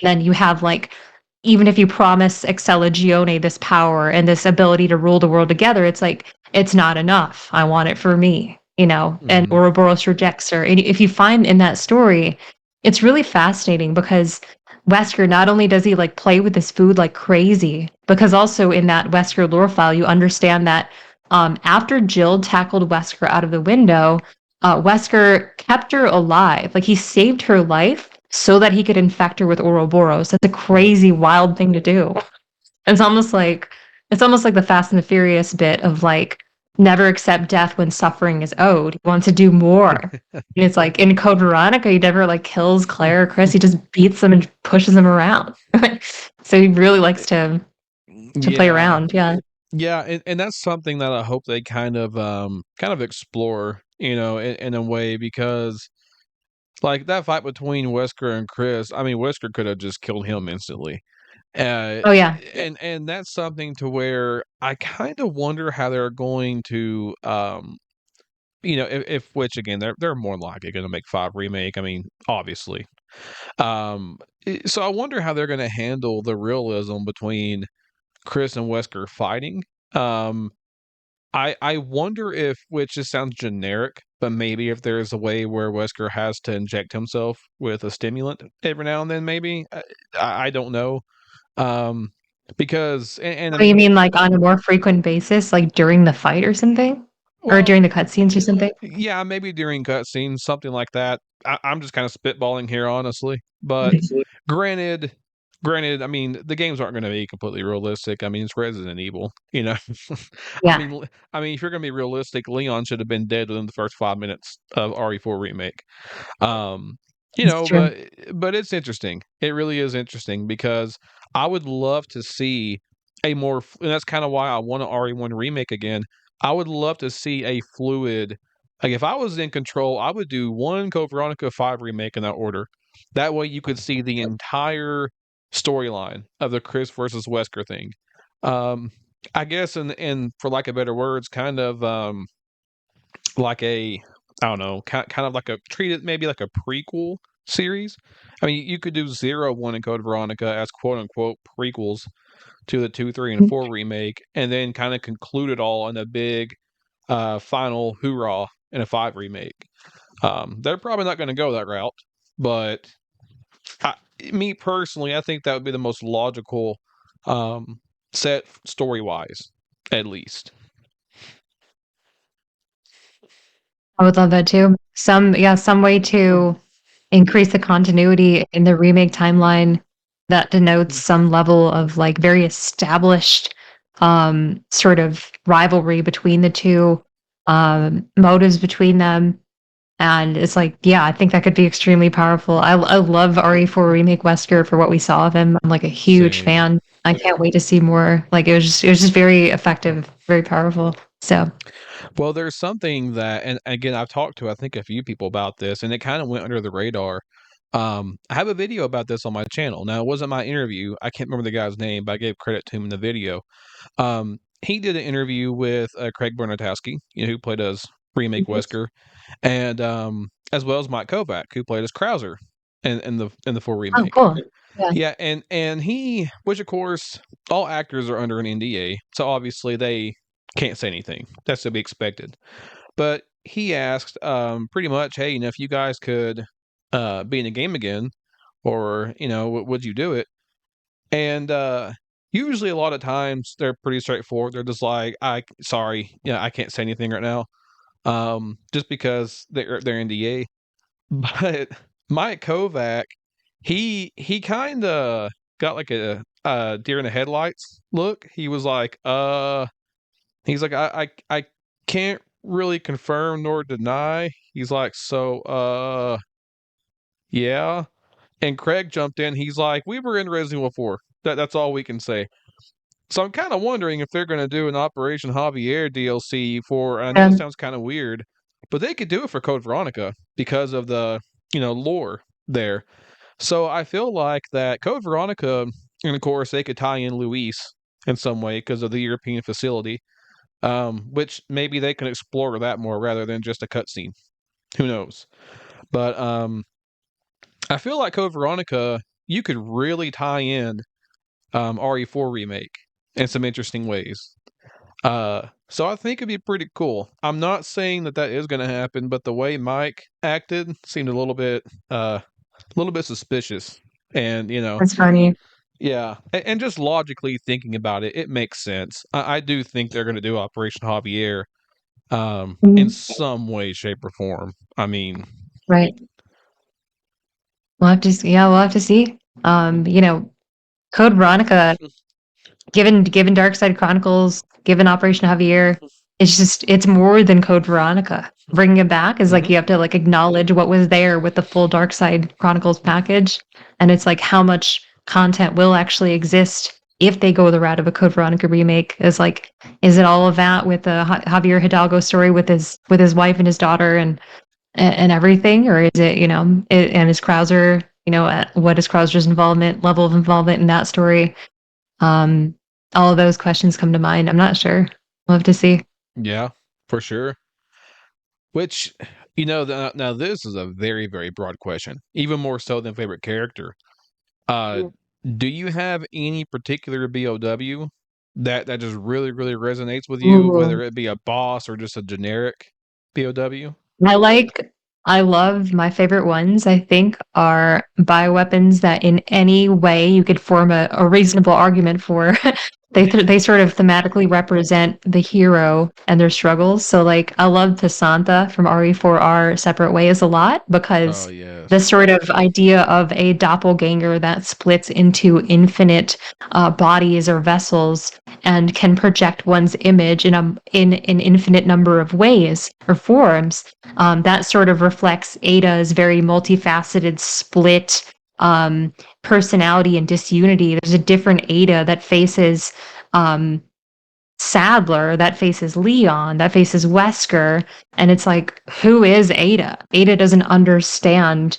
Then you have, like, even if you promise Excellagione this power and this ability to rule the world together, it's like, it's not enough. I want it for me, and Mhm. Ouroboros rejects her. And if you find in that story, it's really fascinating because Wesker, not only does he like play with his food like crazy, because also in that Wesker lore file, you understand that after Jill tackled Wesker out of the window, Wesker kept her alive. Like he saved her life so that he could infect her with Ouroboros. That's a Yep. crazy, wild thing to do. It's almost like it's almost like the Fast and the Furious bit of like never accept death when suffering is owed. He wants to do more. And it's like in Code Veronica, he never like kills Claire or Chris. He just beats them and pushes them around. So he really likes to play Yeah. around. Yeah. Yeah, and that's something that I hope they kind of explore, in a way because like that fight between Wesker and Chris, I mean Wesker could have just killed him instantly. Uh Oh yeah. and that's something to where I kind of wonder how they're going to if which again they're more likely going to make 5 remake, I mean obviously. So I wonder how they're going to handle the realism between Chris and Wesker fighting. Um I wonder if, which just sounds generic, but maybe if there's a way where Wesker has to inject himself with a stimulant every now and then, maybe. I don't know. Um, because and I Oh, you mean, mean like on a more frequent basis, like during the fight or something? Or well, during the cutscenes or something? yeah, maybe during cutscenes, something like that. I'm just kind of spitballing here, honestly. But granted, Granted, I mean, the games aren't gonna be completely realistic. I mean, it's Resident Evil, you know? I Yeah, mean if you're gonna be realistic, Leon should have been dead within the first 5 minutes of RE4 Remake. Um, it's true. but it's interesting. It really is interesting because I would love to see a more and that's kinda why I want a RE1 Remake again. I would love to see a fluid like, if I was in control, I would do 1 Code Veronica 5 Remake in that order. That way you could see the entire storyline of the Chris versus Wesker thing. Um, I guess in for lack of better words, kind of like a I don't know, kind of like a treat it maybe like a prequel series. I mean, you could do 0, 1, and Code Veronica as quote unquote prequels to the 2, 3, and 4 remake, and then kind of conclude it all in a big final hoorah in a 5 remake. They're probably not going to go that route, but I, me personally, I think that would be the most logical um, set story wise, at least. I would love that too. Some way to increase the continuity in the remake timeline that denotes some level of like very established sort of rivalry between the two, motives between them. And it's like, yeah, I think that could be extremely powerful. I love RE4 Remake Wesker for what we saw of him. I'm like a huge Same. fan. I can't wait to see more. Like it was just very effective, very powerful. So Well, there's something that, and again, I've talked to I think a few people about this, and it kind of went under the radar. I have a video about this on my channel. Now, it wasn't my interview. I can't remember the guy's name, but I gave credit to him in the video. He did an interview with Craig Bernatowski, who played as remake Wesker, and as well as Mike Kovac, who played as Krauser in the full oh, remake. cool. Yeah, Yeah, and he, which of course all actors are under an NDA, so obviously they can't say anything. That's to be expected. But he asked, pretty much, hey, if you guys could be in a game again, or would you do it? And usually, a lot of times they're pretty straightforward. They're just like, I sorry, yeah, I can't say anything right now, just because they're NDA. But Mike Kovac, he kind of got like a deer in the headlights look. He was like, he's like, I can't really confirm nor deny. He's like, so, yeah. And Craig jumped in. He's like, we were in Resident Evil 4. That's all we can say. So I'm kind of wondering if they're going to do an Operation Javier DLC for. I know it yeah, sounds kind of weird, but they could do it for Code Veronica because of the lore there. So I feel like that Code Veronica, and of course they could tie in Luis in some way because of the European facility, which maybe they can explore that more rather than just a cutscene. Who knows? But I feel like Code Veronica, you could really tie in RE4 remake in some interesting ways. So I think it'd be pretty cool. I'm not saying that is going to happen, but the way Mike acted seemed a little bit suspicious, and that's funny. yeah, and just logically thinking about it, it makes sense. I do think they're going to do Operation Javier, in Mhm. some way, shape, or form. I mean, Right. We'll have to see. Yeah, we'll have to see. Code Veronica, given Dark Side Chronicles, given Operation Javier, it's more than Code Veronica. Bringing it back is like mhm. you have to like acknowledge what was there with the full Dark Side Chronicles package, and it's like how much content will actually exist if they go the route of a Code Veronica remake. Is it all of that with the Javier Hidalgo story with his wife and his daughter and everything, or is it and is Krauser what is Krauser's involvement level of involvement in that story? Um, all of those questions come to mind. I'm not sure. We'll have to see. Yeah, for sure. Which, now this is a very, very broad question, even more so than favorite character. Uh, do you have any particular BOW that just really, really resonates with you, Ooh. whether it be a boss or just a generic BOW? I like I love my favorite ones, I think, are bioweapons that in any way you could form a reasonable argument for. They sort of thematically represent the hero and their struggles. So like I love Pasantha from RE4R Separate Ways a lot Oh because yes. this sort of idea of a doppelganger that splits into infinite bodies or vessels and can project one's image in an infinite number of ways or forms. That sort of reflects Ada's very multifaceted split um, personality and disunity. There's a different Ada that faces um, Sadler, that faces Leon, that faces Wesker, and it's like, who is Ada? Ada doesn't understand.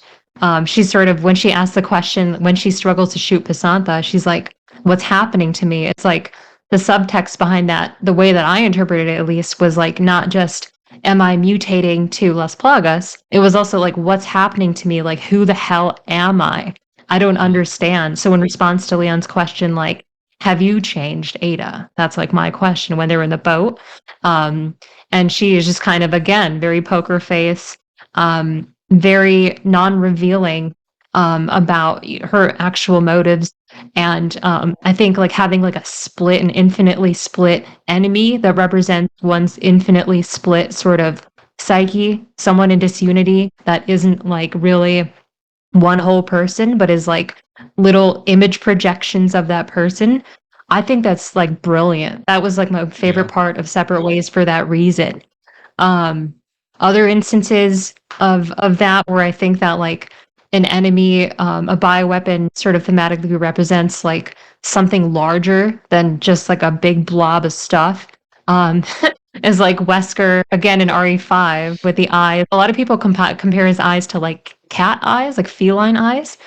She's sort of when she asks the question when she struggles to shoot Pasantha, she's like, "What's happening to me?" It's like the subtext behind that, the way that I interpreted it at least, was like not just am I mutating to Las Plagas? It was also like, what's happening to me? Like, who the hell am I? I don't Mm, understand. So in response to Leon's question, like, have you changed, Ada? That's like my question when they were in the boat. Um, and she is just kind of, again, very poker face, very non revealing about her actual motives. And I think like having like a split, an infinitely split enemy that represents one's infinitely split sort of psyche, someone in disunity that isn't like really one whole person, but is like little image projections of that person. I think that's like brilliant. That was like my favorite yeah. part of Separate Ways for that reason. Um, Other instances of that where I think that like an enemy, a bioweapon sort of thematically represents like something larger than just like a big blob of stuff. Um, is like Wesker again in RE5 with the eyes. A lot of people compare his eyes to like cat eyes, like feline eyes.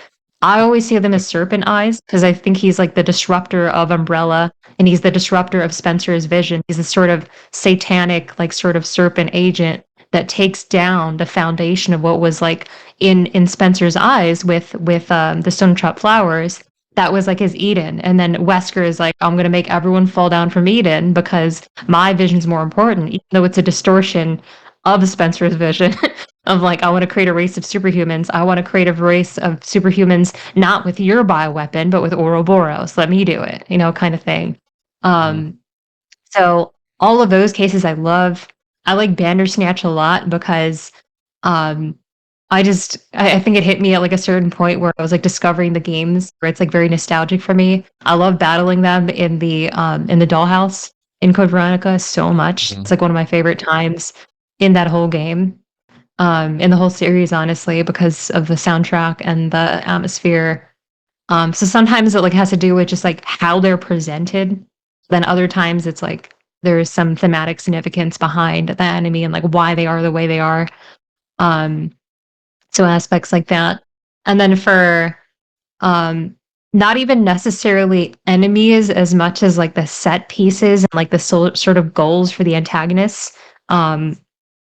I always see them as serpent eyes because I think he's like the disruptor of Umbrella and he's the disruptor of Spencer's vision. He's a sort of satanic, like sort of serpent agent that takes down the foundation of what was like in Spencer's eyes with the stone trap flowers. That was like his Eden. And then Wesker is like, I'm gonna make everyone fall down from Eden because my vision's more important, even though it's a distortion of Spencer's vision. Of like, I want to create a race of superhumans. I want to create a race of superhumans, not with your bioweapon, but with Ouroboros. Let me do it, kind of thing. Mm, Um, so all of those cases I love. I like Bandersnatch a lot because um, I think it hit me at like a certain point where I was like discovering the games where it's like very nostalgic for me. I love battling them in the dollhouse in Code Veronica so much. mhm. It's like one of my favorite times in that whole game, in the whole series, honestly, because of the soundtrack and the atmosphere. So sometimes it like has to do with just like how they're presented. Then other times it's like there's some thematic significance behind the enemy and like why they are the way they are. Um, so aspects like that. And then for um not even necessarily enemies as much as like the set pieces and like the sort of goals for the antagonists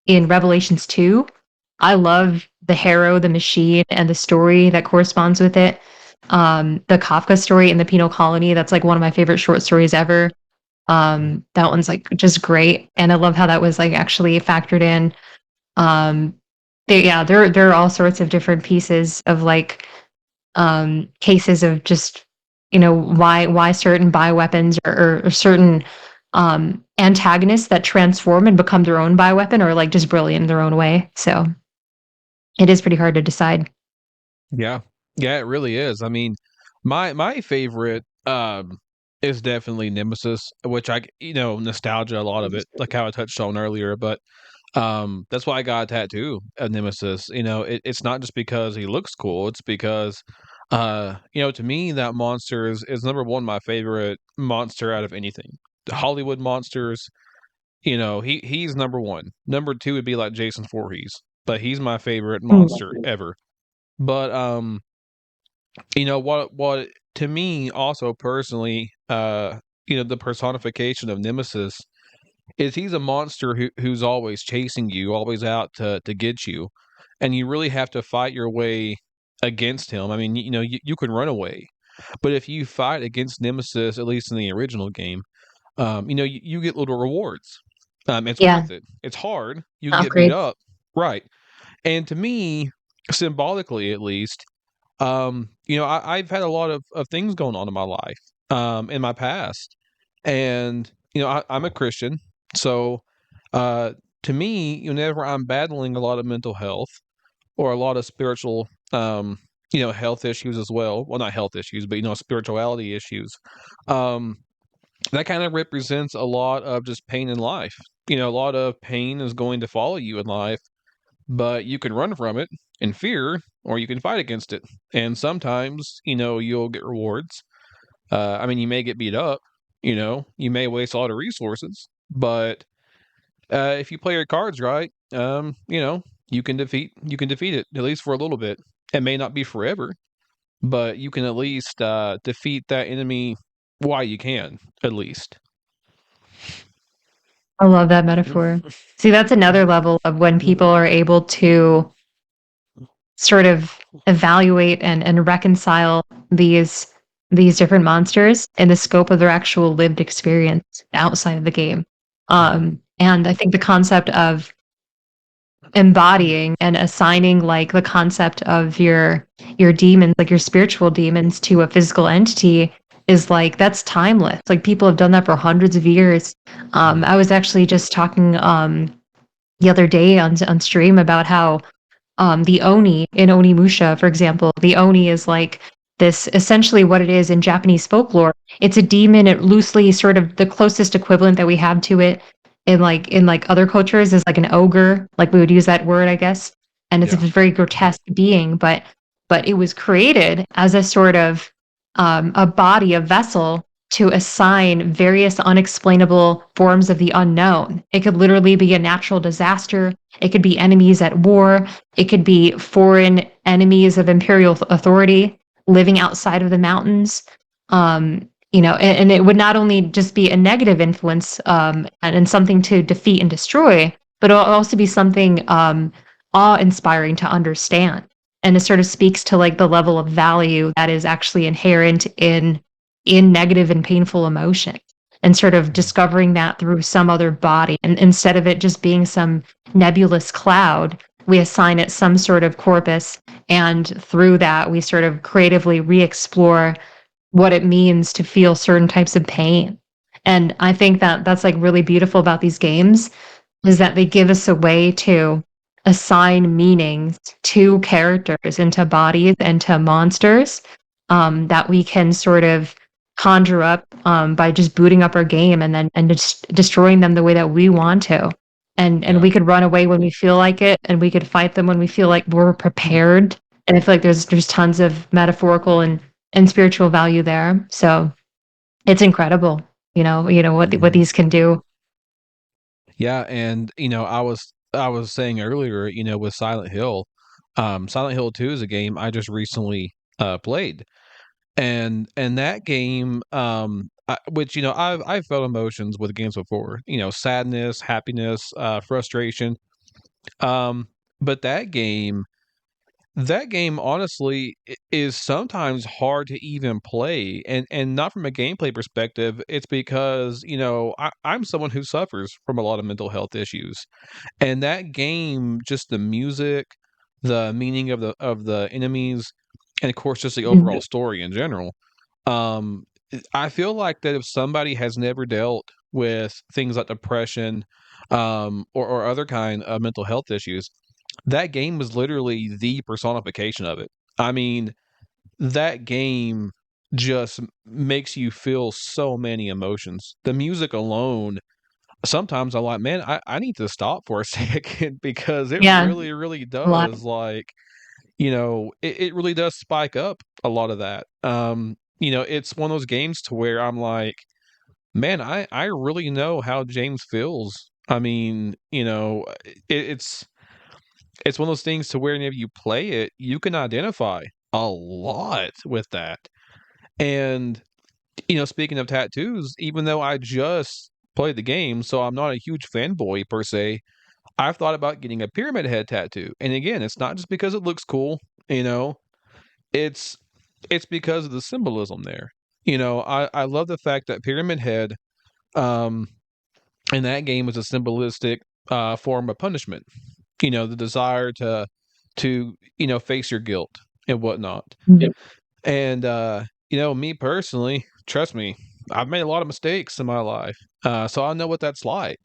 in Revelations 2. I love the Harrow, the machine, and the story that corresponds with it. The Kafka story in the Penal Colony, that's like one of my favorite short stories ever. That one's like just great. And I love how that was like actually factored in. Um, yeah, there are all sorts of different pieces of like cases of just why certain bioweapons or certain antagonists that transform and become their own bioweapon are like just brilliant in their own way. So it is pretty hard to decide. Yeah. Yeah, it really is. I mean, my favorite is definitely Nemesis, which nostalgia a lot of it, like how I touched on earlier, but that's why I got a tattoo of Nemesis. It's not just because he looks cool, it's because to me that monster is number one my favorite monster out of anything. The Hollywood monsters, he's number one. Number two would be like Jason Voorhees, but he's my favorite monster Mm. ever. But what to me also personally, the personification of Nemesis is he's a monster who's always chasing you, always out to get you, and you really have to fight your way against him. I mean, you can run away, but if you fight against Nemesis, at least in the original game, you get little rewards. It's Yeah, worth it. It's hard. You get beat upgrades. up, right? And to me, symbolically at least, I've had a lot of things going on in my life, in my past. And I'm a Christian, so uh, to me, whenever I'm battling a lot of mental health or a lot of spiritual, health issues as well. Well, not health issues, but spirituality issues. Um, that kind of represents a lot of just pain in life. A lot of pain is going to follow you in life, but you can run from it in fear, or you can fight against it. And sometimes, you'll get rewards. I mean, you may get beat up. You may waste a lot of resources, but if you play your cards right, you can defeat it at least for a little bit. It may not be forever, but you can at least defeat that enemy while you can, at least. I love that metaphor. See, that's another level of when people are able to sort of evaluate and reconcile these these different monsters in the scope of their actual lived experience outside of the game. And I think the concept of embodying and assigning like the concept of your demons, like your spiritual demons, to a physical entity is like that's timeless. Like people have done that for hundreds of years. I was actually just talking the other day on stream about how the Oni in Onimusha, for example, the Oni is like this essentially what it is in Japanese folklore. It's a demon. It loosely sort of the closest equivalent that we have to it in like other cultures is like an ogre. Like we would use that word, I guess. And it's a Yeah. very grotesque being, but it was created as a sort of a body, a vessel to assign various unexplainable forms of the unknown. It could literally be a natural disaster. It could be enemies at war. It could be foreign enemies of imperial authority living outside of the mountains. And it would not only just be a negative influence and something to defeat and destroy, but it'll also be something awe-inspiring to understand. And it sort of speaks to like the level of value that is actually inherent in negative and painful emotion and sort of discovering that through some other body. And instead of it just being some nebulous cloud, we assign it some sort of corpus. And through that, we sort of creatively re explore what it means to feel certain types of pain. And I think that that's like really beautiful about these games is that they give us a way to assign meanings to characters and to bodies and to monsters that we can sort of conjure up by just booting up our game and then and just destroying them the way that we want to. And Yeah. we could run away when we feel like it, and we could fight them when we feel like we're prepared. And I feel like there's tons of metaphorical and spiritual value there. So it's incredible, what Mhm. these can do. Yeah, and I was saying earlier, with Silent Hill, Silent Hill 2 is a game I just recently played. And that game, which I've felt emotions with games before, sadness, happiness, frustration. Um, but that game honestly is sometimes hard to even play, and not from a gameplay perspective. It's because I'm someone who suffers from a lot of mental health issues, and that game, just the music, the meaning of the enemies, and of course just the overall Mhm. story in general. Um, I feel like that if somebody has never dealt with things like depression, or other kind of mental health issues, that game was literally the personification of it. I mean, that game just makes you feel so many emotions. The music alone, sometimes I'm like, man, I need to stop for a second because it Yeah, really, really a lot. does like, it really does spike up a lot of that. It's one of those games to where I'm like, man, I really know how James feels. I mean, it's one of those things to where whenever you play it, you can identify a lot with that. And, speaking of tattoos, even though I just played the game, so I'm not a huge fanboy per se, I've thought about getting a pyramid head tattoo. And again, it's not just because it looks cool, you know, it's it's because of the symbolism there. I love the fact that pyramid head um in that game is a symbolistic form of punishment. The desire to face your guilt and whatnot. Mhm. And me personally, trust me, I've made a lot of mistakes in my life, so I know what that's like.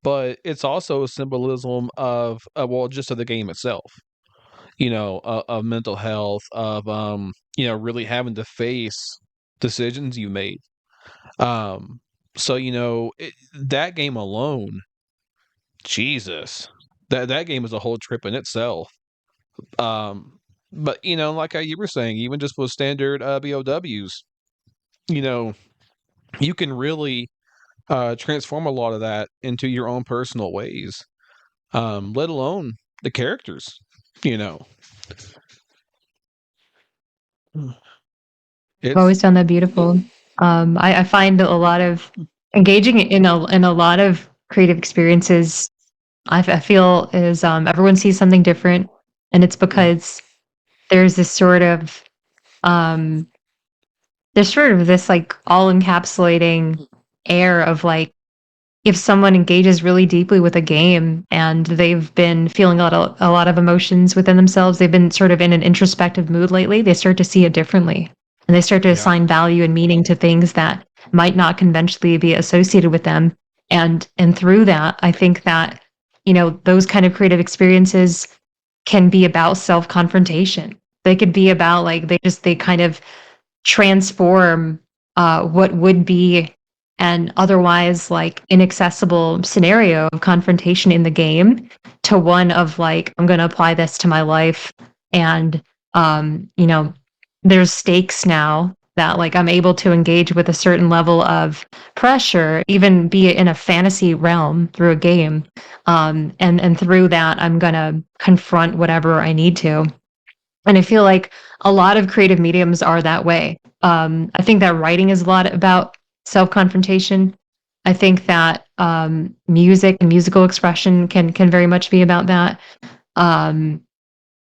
But it's also a symbolism of, well, just of the game itself. Of mental health, of really having to face decisions you made. Um, so that game alone, Jesus, that game is a whole trip in itself. But like how you were saying, even just with standard BOWs, you know, you can really transform a lot of that into your own personal ways. Let alone the characters. You know, I've always it's found that beautiful. I find a lot of engaging in a lot of creative experiences. I feel is everyone sees something different, and it's because there's this sort of um, there's sort of this like all encapsulating air of like if someone engages really deeply with a game and they've been feeling a lot of emotions within themselves, they've been sort of in an introspective mood lately, they start to see it differently. And they start to yeah, assign value and meaning to things that might not conventionally be associated with them. And through that, I think that, those kind of creative experiences can be about self-confrontation. They could be about like they kind of transform what would be an otherwise like inaccessible scenario of confrontation in the game to one of like I'm going to apply this to my life and you know there's stakes now that like I'm able to engage with a certain level of pressure even be it in a fantasy realm through a game and through that I'm going to confront whatever I need to. And I feel like a lot of creative mediums are that way. I think that writing is a lot about self confrontation. I think that music and musical expression can very much be about that. Um,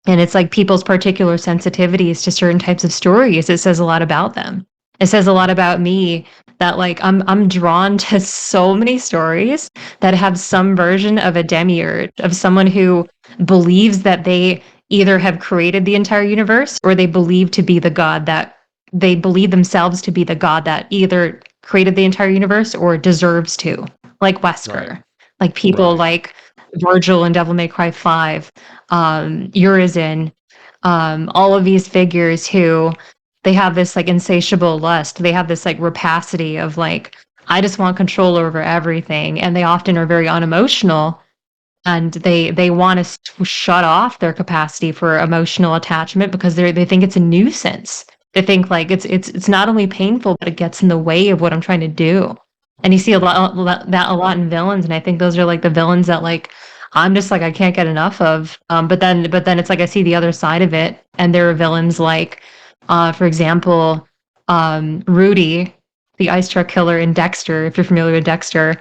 and it's like people's particular sensitivities to certain types of stories. It says a lot about them. It says a lot about me that like I'm drawn to so many stories that have some version of a demiurge, of someone who believes that they either have created the entire universe or they believe themselves to be the god that either created the entire universe or deserves to, like right, Wesker, like people right, like Virgil in Devil May Cry 5, Urizen, all of these figures who they have this like insatiable lust. They have this like rapacity of like, I just want control over everything. And they often are very unemotional and they want to shut off their capacity for emotional attachment because they think it's a nuisance. They think like it's not only painful but it gets in the way of what I'm trying to do. And you see right, that a lot in villains, and I think those are like the villains that like I'm just like I can't get enough of. But then it's like I see the other side of it, and there are villains like, for example, Rudy, the ice truck killer in Dexter. If you're familiar with Dexter,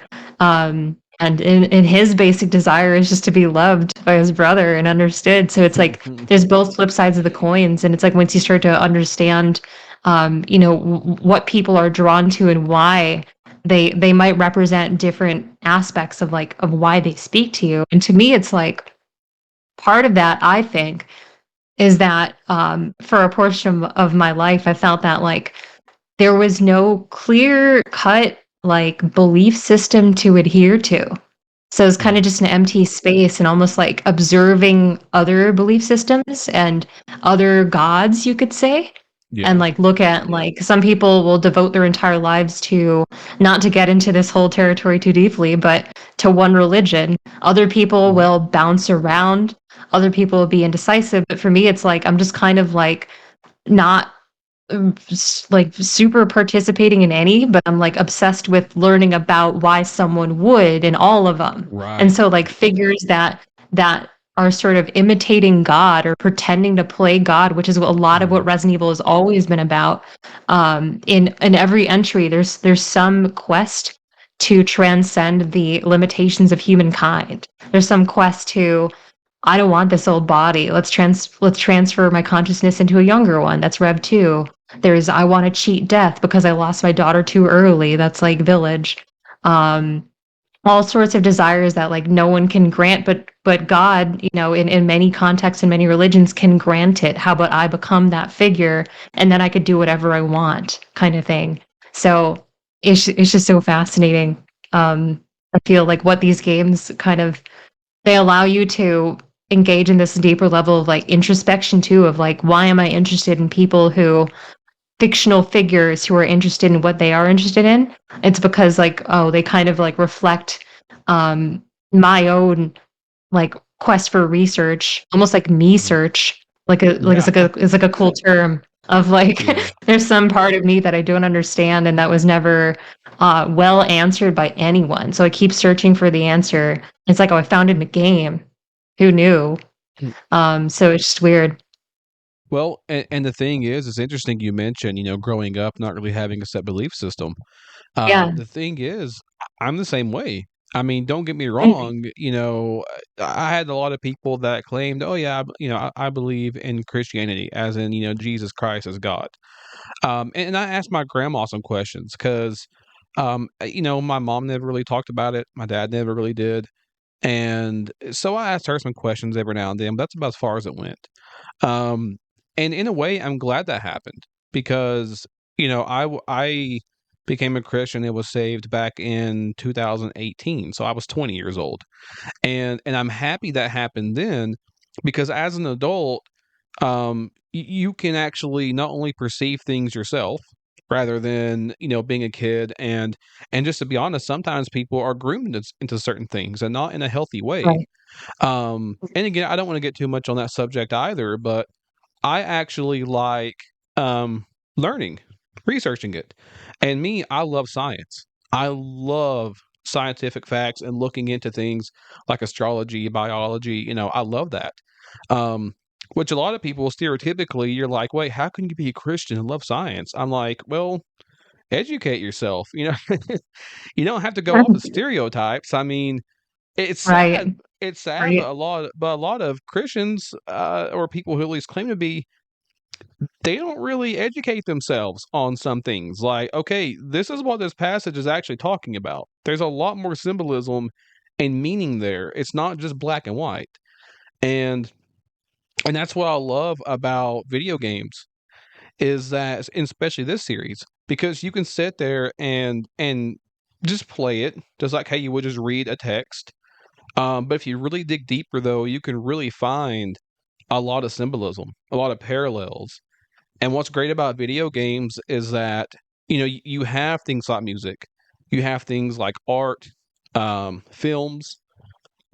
and in his basic desire is just to be loved by his brother and understood. So it's like there's both flip sides of the coins, and it's like once you start to understand, what people are drawn to and why they might represent different aspects of like of why they speak to you. And to me, it's like part of that. I think is that for a portion of my life, I felt that like there was no clear cut like belief system to adhere to. So it's kind of just an empty space and almost like observing other belief systems and other gods, you could say. And yeah, like look at like some people will devote their entire lives to not to get into this whole territory too deeply, but to one religion. Other people mhm, will bounce around. Other people will be indecisive. But for me, it's like I'm just kind of like not like super participating in any, but I'm like obsessed with learning about why someone would in all of them. And right, so like figures that are sort of imitating God or pretending to play God, which is what a lot of what mhm, Resident Evil has always been about. In every entry, there's some quest to transcend the limitations of humankind. There's some quest to I don't want this old body. Let's transfer my consciousness into a younger one. That's Rev 2. There's I want to cheat death because I lost my daughter too early. That's like Village. Um, all sorts of desires that like no one can grant, but God, in many contexts and many religions can grant it. How about I become that figure and then I could do whatever I want, kind of thing. So it's just so fascinating. I feel like what these games kind of they allow you to engage in this deeper level of like introspection too, of like, why am I interested in people who fictional figures who are interested in what they are interested in? It's because like, oh, they kind of like reflect um my own like quest for research, almost like me Mhm. search. Like Yeah. it's like a cool term of like Yeah. there's some part of me that I don't understand and that was never well answered by anyone. So I keep searching for the answer. It's like, oh, I found it in a game. Who knew? So it's just weird. Well, and the thing is, it's interesting you mentioned, growing up not really having a set belief system. Yeah. The thing is, I'm the same way. I mean, don't get me Mhm. wrong. I had a lot of people that claimed, "Oh yeah, I believe in Christianity, as in Jesus Christ as God." And I asked my grandma some questions because, my mom never really talked about it. My dad never really did, and so I asked her some questions every now and then. But that's about as far as it went. Um, and in a way, I'm glad that happened because, I became a Christian and was saved back in 2018, so I was 20 years old. And I'm happy that happened then because as an adult, you can actually not only perceive things yourself rather than, being a kid and just to be honest, sometimes people are groomed into certain things and not in a healthy way. Right. And again, I don't want to get too much on that subject either, but I actually like, learning, researching it. And me, I love science. I love scientific facts and looking into things like astrology, biology, I love that. Which a lot of people stereotypically, you're like, "Wait, how can you be a Christian and love science?" I'm like, "Well, educate yourself." You don't have to go off the stereotypes. I mean, it's Right. sad. It's sad, Right. but a lot of Christians, or people who at least claim to be, they don't really educate themselves on some things. Like, okay, this is what this passage is actually talking about. There's a lot more symbolism and meaning there. It's not just black and white. And and that's what I love about video games is that, and especially this series, because you can sit there and just play it just like how you would just read a text. But if you really dig deeper, though, you can really find a lot of symbolism, a lot of parallels. And what's great about video games is that you have things like music, you have things like art, films,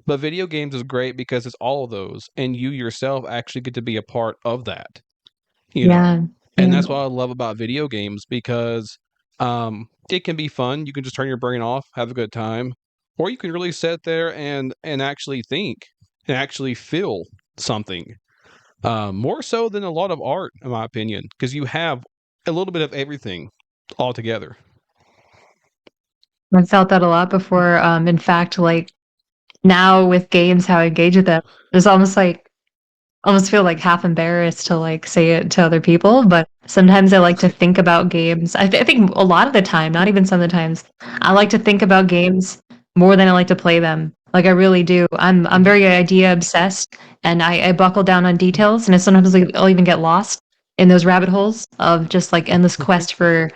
but video games is great because it's all of those, and you yourself actually get to be a part of that. You know, Yeah. and Yeah. that's what I love about video games because it can be fun. You can just turn your brain off, have a good time, or you can really sit there and actually think and actually feel something. More so than a lot of art, in my opinion, because you have a little bit of everything all together. I've felt that a lot before. In fact, like now with games, how I engage with them, there's almost like almost feel like half embarrassed to like say it to other people, but sometimes I like to think about games. I think a lot of the time, not even some of the times, I like to think about games more than I like to play them. Like I really do. I'm Mhm. very idea obsessed, and I buckle down on details, and I sometimes I'll even get lost in those rabbit holes of just like endless quest for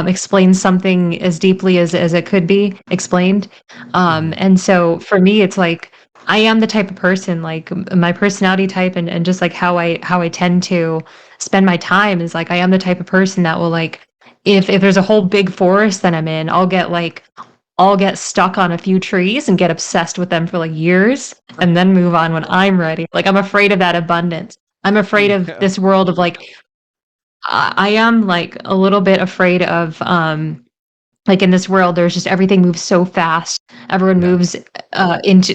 explain something as deeply as it could be explained. Mhm. And so for me, it's like I am the type of person, like my personality type and just like how I tend to spend my time is like I am the type of person that will like if there's a whole big forest that I'm in, I'll get stuck on a few trees and get obsessed with them for like years and then move on when I'm ready. Like I'm afraid of that abundance. I'm afraid of Yeah. this world of like I am like a little bit afraid of like in this world there's just everything moves so fast. Everyone Yeah.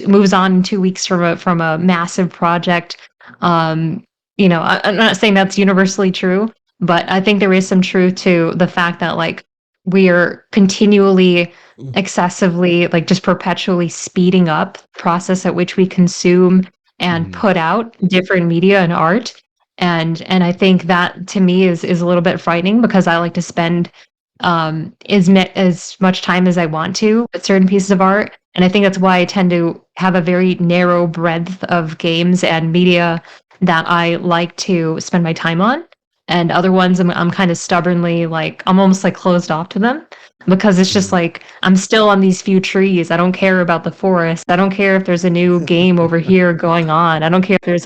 moves on in 2 weeks from a massive project. um I'm not saying that's universally true, but I think there is some truth to the fact that like we are continually Mm. excessively like just perpetually speeding up the process at which we consume and Mhm. put out different media and art. And I think that to me is a little bit frightening because I like to spend as much time as I want to with certain pieces of art. And I think that's why I tend to have a very narrow breadth of games and media that I like to spend my time on. and other ones I'm kind of stubbornly like I'm almost like closed off to them because it's just Mhm. like I'm still on these few trees. I don't care about the forest. I don't care if there's a new game over here going on. I don't care if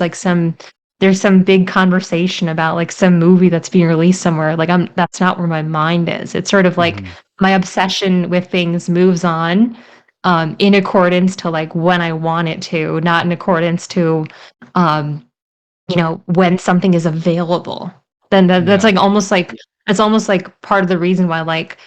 there's some big conversation about like some movie that's being released somewhere. Like I'm that's not where my mind is. It's sort of like Mhm. my obsession with things moves on in accordance to like when I want it to, not in accordance to um when something is available. Then that's Yeah. like that's almost like part of the reason why like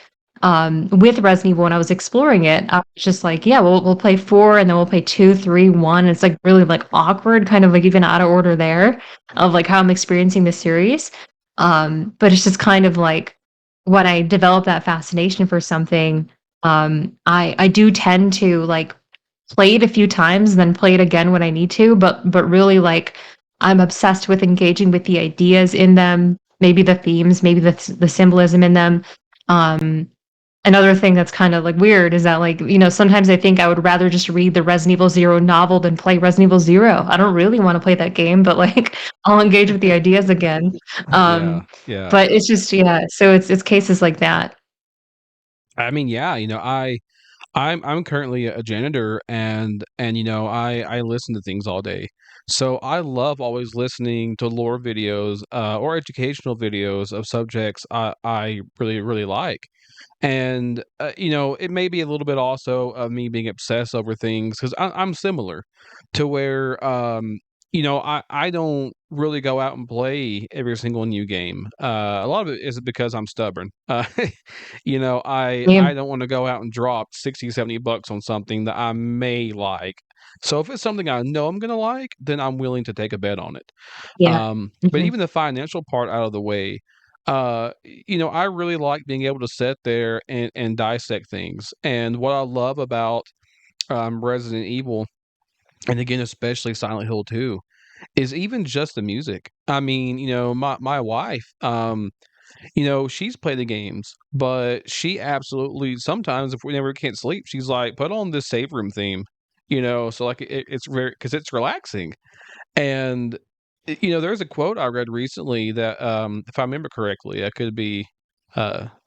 with Resident Evil when I was exploring it, I was just like, yeah, we'll play 4 and then we'll play 2, 3, 1. It's like really like awkward, kind of like even out of order there of like how I'm experiencing the series. But it's just kind of like when I develop that fascination for something, I do tend to like play it a few times, then play it again when I need to, but really like I'm obsessed with engaging with the ideas in them, maybe the themes, maybe the symbolism in them. Um, Another thing that's kind of like weird is that like sometimes I think I would rather just read the Resident Evil Zero novel than play Resident Evil Zero. I don't really want to play that game, but like I'll engage with the ideas again. Yeah. Um, Yeah. but it's just yeah, so it's cases like that. I mean, yeah, I'm currently a janitor, and I listen to things all day. So I love always listening to lore videos or educational videos of subjects I really really like. And it may be a little bit also of me being obsessed over things because I'm similar to where I don't really go out and play every single new game. A lot of it is because I'm stubborn. I Yeah, don't want to go out and drop 60, $70 on something that I may like. So if it's something I know I'm gonna like, then I'm willing to take a bet on it. yeah. But Mhm. even the financial part out of the way, I really like being able to sit there and dissect things. And what I love about Resident Evil, and again, especially Silent Hill 2, is even just the music. I mean, my wife, she's played the games, but she absolutely sometimes if we never can't sleep, she's like, put on this save room theme, so like it's very because it's relaxing. And there's a quote I read recently that, if I remember correctly, I could be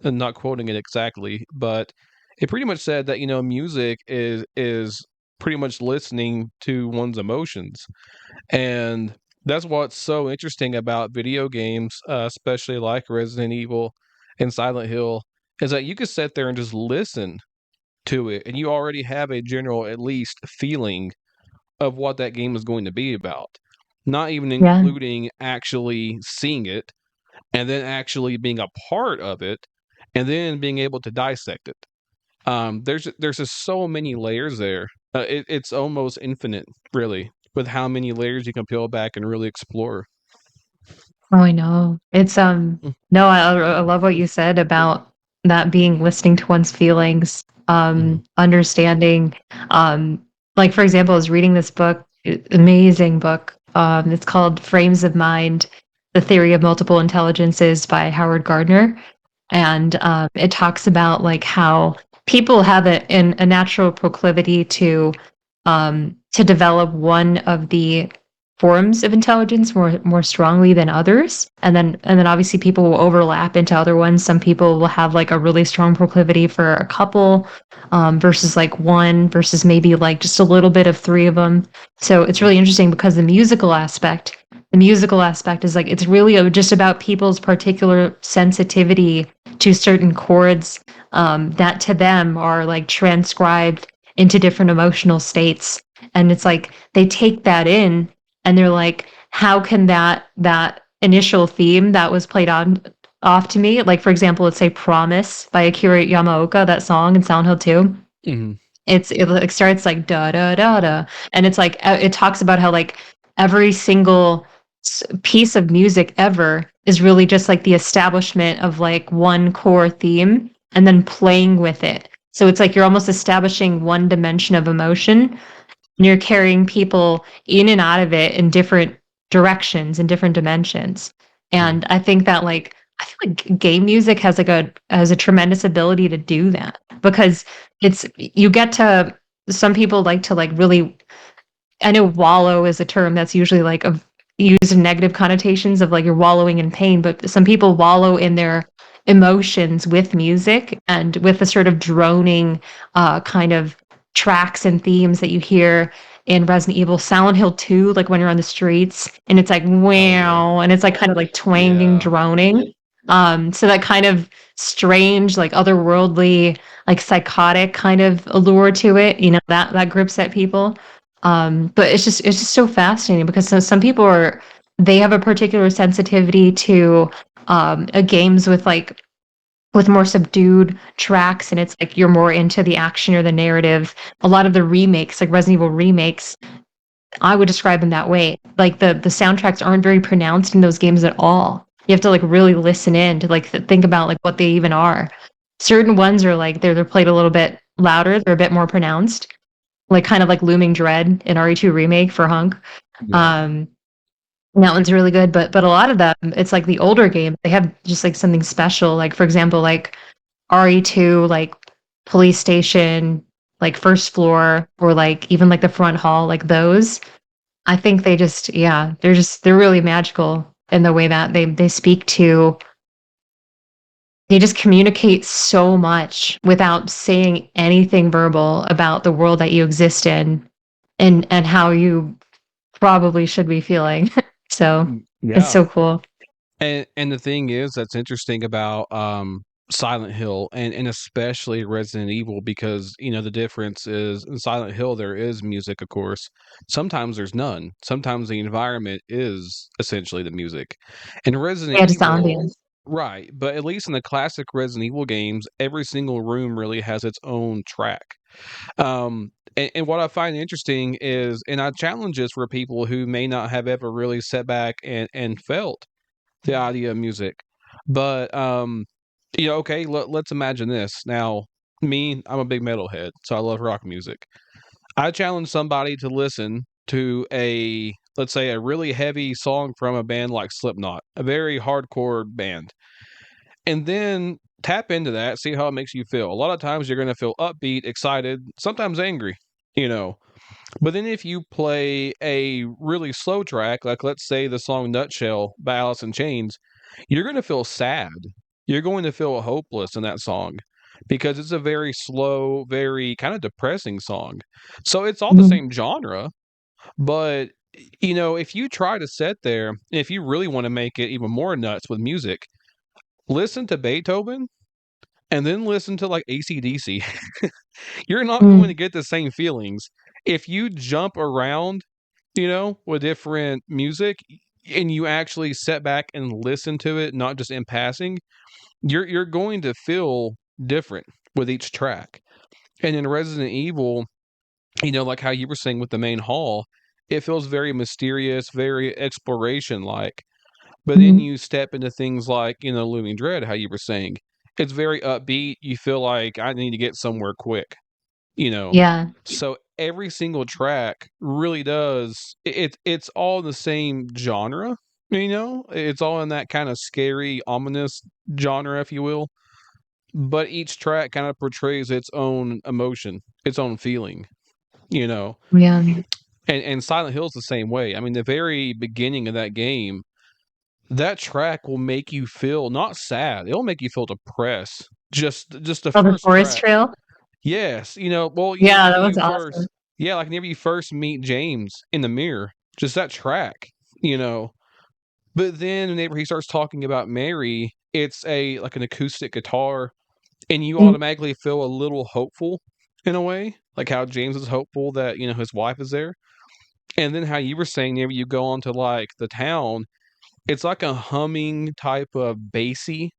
not quoting it exactly, but it pretty much said that music is pretty much listening to one's emotions, and that's what's so interesting about video games, especially like Resident Evil and Silent Hill, is that you can sit there and just listen to it, and you already have a general, at least, feeling of what that game is going to be about, not even Yeah. including actually seeing it and then actually being a part of it and then being able to dissect it. There's just so many layers there. It's almost infinite, really, with how many layers you can peel back and really explore. Oh, I know. It's Mm, no, I love what you said about that being listening to one's feelings, mhm, understanding. Like for example, I was reading this book, amazing book. It's called Frames of Mind: The Theory of Multiple Intelligences by Howard Gardner, and it talks about like how people have a natural proclivity to develop one of the forms of intelligence more strongly than others, and then obviously people will overlap into other ones. Some people will have like a really strong proclivity for a couple versus like one versus maybe like just a little bit of three of them. So it's mhm, really interesting because the musical aspect is like it's really just about people's particular sensitivity to certain chords that to them are like transcribed into different emotional states, and it's like they take that in and they're like, how can that initial theme that was played on off to me, like for example, let's say Promise by Akira Yamaoka, that song in Sound Hill 2, mhm, it like starts like da da da da, and it's like it talks about how like every single piece of music ever is really just like the establishment of like one core theme and then playing with it. So it's like you're almost establishing one dimension of emotion and you're carrying people in and out of it in different directions and different dimensions. mhm, And I think that like I feel like game music has a tremendous ability to do that because it's you get to some people like to like really I know wallow is a term that's usually like used in negative connotations of like you're wallowing in pain, but some people wallow in their emotions with music and with the sort of droning kind of tracks and themes that you hear in Resident Evil, Silent Hill 2, like when you're on the streets and it's like Oh yeah. wow, and it's like kind of like twanging, Yeah. droning. So that kind of strange, like otherworldly, like psychotic kind of allure to it, you know, that grips at people. But it's just so fascinating because some people are they have a particular sensitivity to games with like with more subdued tracks, and it's like you're more into the action or the narrative. A lot of the remakes, like Resident Evil remakes, I would describe them that way. Like the soundtracks aren't very pronounced in those games at all. You have to like really listen in to like think about like what they even are. Certain ones are like they're played a little bit louder, they're a bit more pronounced, like kind of like Looming Dread in RE2 remake for Hunk. Yeah. Um, that one's really good, but a lot of them, it's like the older game. They have just like something special. Like for example, like RE2, like police station, like first floor, or like even like the front hall, like those. I think they just, yeah, they're really magical in the way that they speak to. They just communicate so much without saying anything verbal about the world that you exist in, and how you probably should be feeling. So it's Yeah. so cool. And the thing is that's interesting about Silent Hill and especially Resident Evil because you know the difference is in Silent Hill there is music of course. Sometimes there's none. Sometimes the environment is essentially the music. In Resident Yeah, just the Evil, ambience. right, but at least in the classic Resident Evil games, every single room really has its own track. And what I find interesting is, and I challenge this for people who may not have ever really sat back and felt the idea of music. But you know, okay, let's imagine this. Now, me, I'm a big metalhead, so I love rock music. I challenge somebody to listen to a let's say a really heavy song from a band like Slipknot, a very hardcore band. And then tap into that, see how it makes you feel. A lot of times you're going to feel upbeat, excited, sometimes angry, you know. But then if you play a really slow track, like let's say the song Nutshell by Alice in Chains, you're going to feel sad. You're going to feel hopeless in that song because it's a very slow, very kind of depressing song. So it's all the Mhm. same genre, but you know, if you try to sit there, if you really want to make it even more nuts with music, listen to Beethoven and then listen to like AC/DC. You're not going to Mm, get the same feelings. If you jump around, you know, with different music and you actually sit back and listen to it, not just in passing, you're going to feel different with each track. And in Resident Evil, you know, like how you were saying with the main hall, it feels very mysterious, very exploration like. But then mhm. you step into things like, you know, Looming Dread, how you were saying. It's very upbeat. You feel like I need to get somewhere quick, you know. Yeah. So every single track really does it's all the same genre, you know? It's all in that kind of scary, ominous genre, if you will. But each track kind of portrays its own emotion, its own feeling, you know. Yeah. And Silent Hill's the same way. I mean, the very beginning of that game, that track will make you feel not sad, it'll make you feel depressed. Just the Oh, the first forest track. trail? Yes, you know, well, you know, Yeah, that whenever was you awesome. first yeah, like whenever you first meet James in the mirror, just that track, you know. But then whenever he starts talking about Mary, it's a like an acoustic guitar, and you Mm, automatically feel a little hopeful in a way, like how James is hopeful that, you know, his wife is there. And then how you were saying whenever you go onto like the town, it's like a humming type of bassy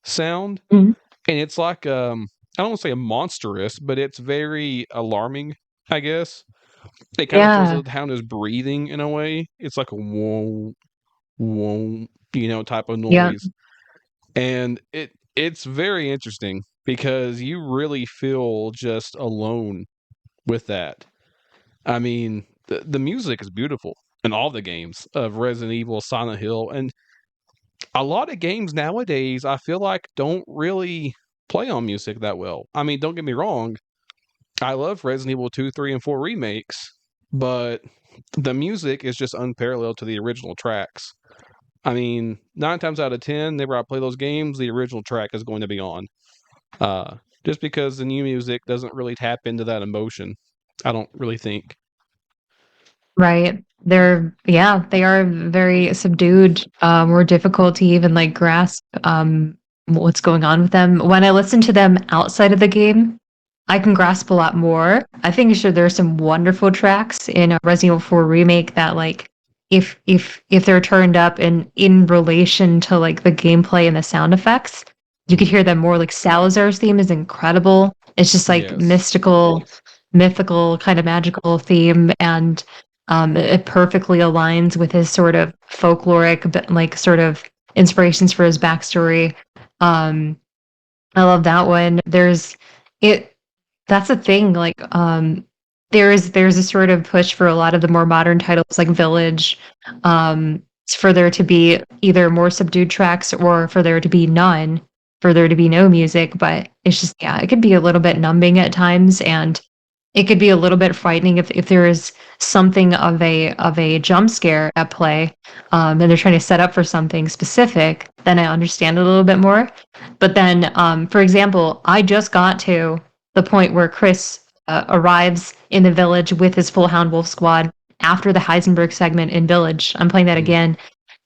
sound, mm. and it's like I don't want to say a monstrous, but it's very alarming, I guess. It kind of feels Yeah. like the town is breathing in a way. It's like a whoa, whoa, you know, type of Yeah. noise, and it's very interesting because you really feel just alone with that. I mean, the music is beautiful in all the games of Resident Evil, Silent Hill, and a lot of games nowadays I feel like don't really play on music that well. I mean, don't get me wrong, I love Resident Evil 2, 3, and 4 remakes, but the music is just unparalleled to the original tracks. I mean, 9 times out of 10, whenever I play those games, the original track is going to be on. Just because the new music doesn't really tap into that emotion, I don't really think. Right. They are very subdued, more difficult to even like grasp what's going on with them. When I listen to them outside of the game, I can grasp a lot more. I think sure there are some wonderful tracks in a Resident Evil 4 remake that like if they're turned up in relation to like the gameplay and the sound effects, you could hear them more. Like Salazar's theme is incredible. It's just like Yes. mythical, kind of magical theme, and it perfectly aligns with his sort of folkloric, like sort of inspirations for his backstory. Um, I love that one. It. That's the thing. Like, there's a sort of push for a lot of the more modern titles, like Village, for there to be either more subdued tracks or for there to be none, for there to be no music. But it's just, yeah, it could be a little bit numbing at times, and it could be a little bit frightening if there is something of a jump scare at play, and they're trying to set up for something specific. Then I understand it a little bit more. But then, for example, I just got to the point where Chris arrives in the village with his full Hound Wolf squad after the Heisenberg segment in Village. I'm playing that Mm, again,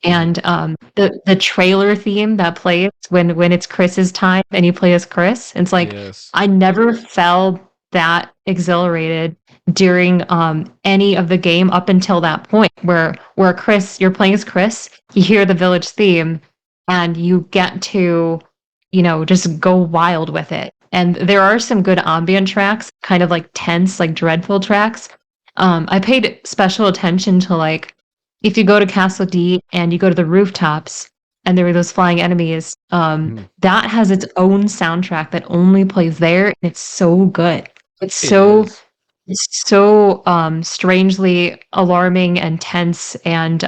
mhm. and the trailer theme that plays when it's Chris's time and you play as Chris, it's like Yes. I never felt that exhilarated during any of the game up until that point where Chris, you're playing as Chris, you hear the Village theme, and you get to, just go wild with it. And there are some good ambient tracks, kind of like tense, like dreadful tracks. I paid special attention to like if you go to Castle D and you go to the rooftops and there were those flying enemies, Mhm. that has its own soundtrack that only plays there, and it's so good. It's It so is. it's so strangely alarming and tense, and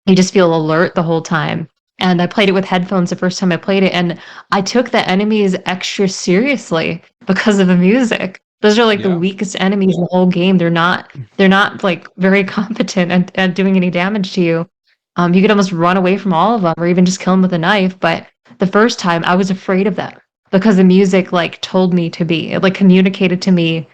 you just feel alert the whole time. And I played it with headphones the first time I played it, and I took the enemies extra seriously because of the music. Those are like the Yeah. weakest enemies in the whole game. They're not like very competent at doing any damage to you. You could almost run away from all of them or even just kill them with a knife. But the first time I was afraid of them because the music like told me to be. It like communicated to me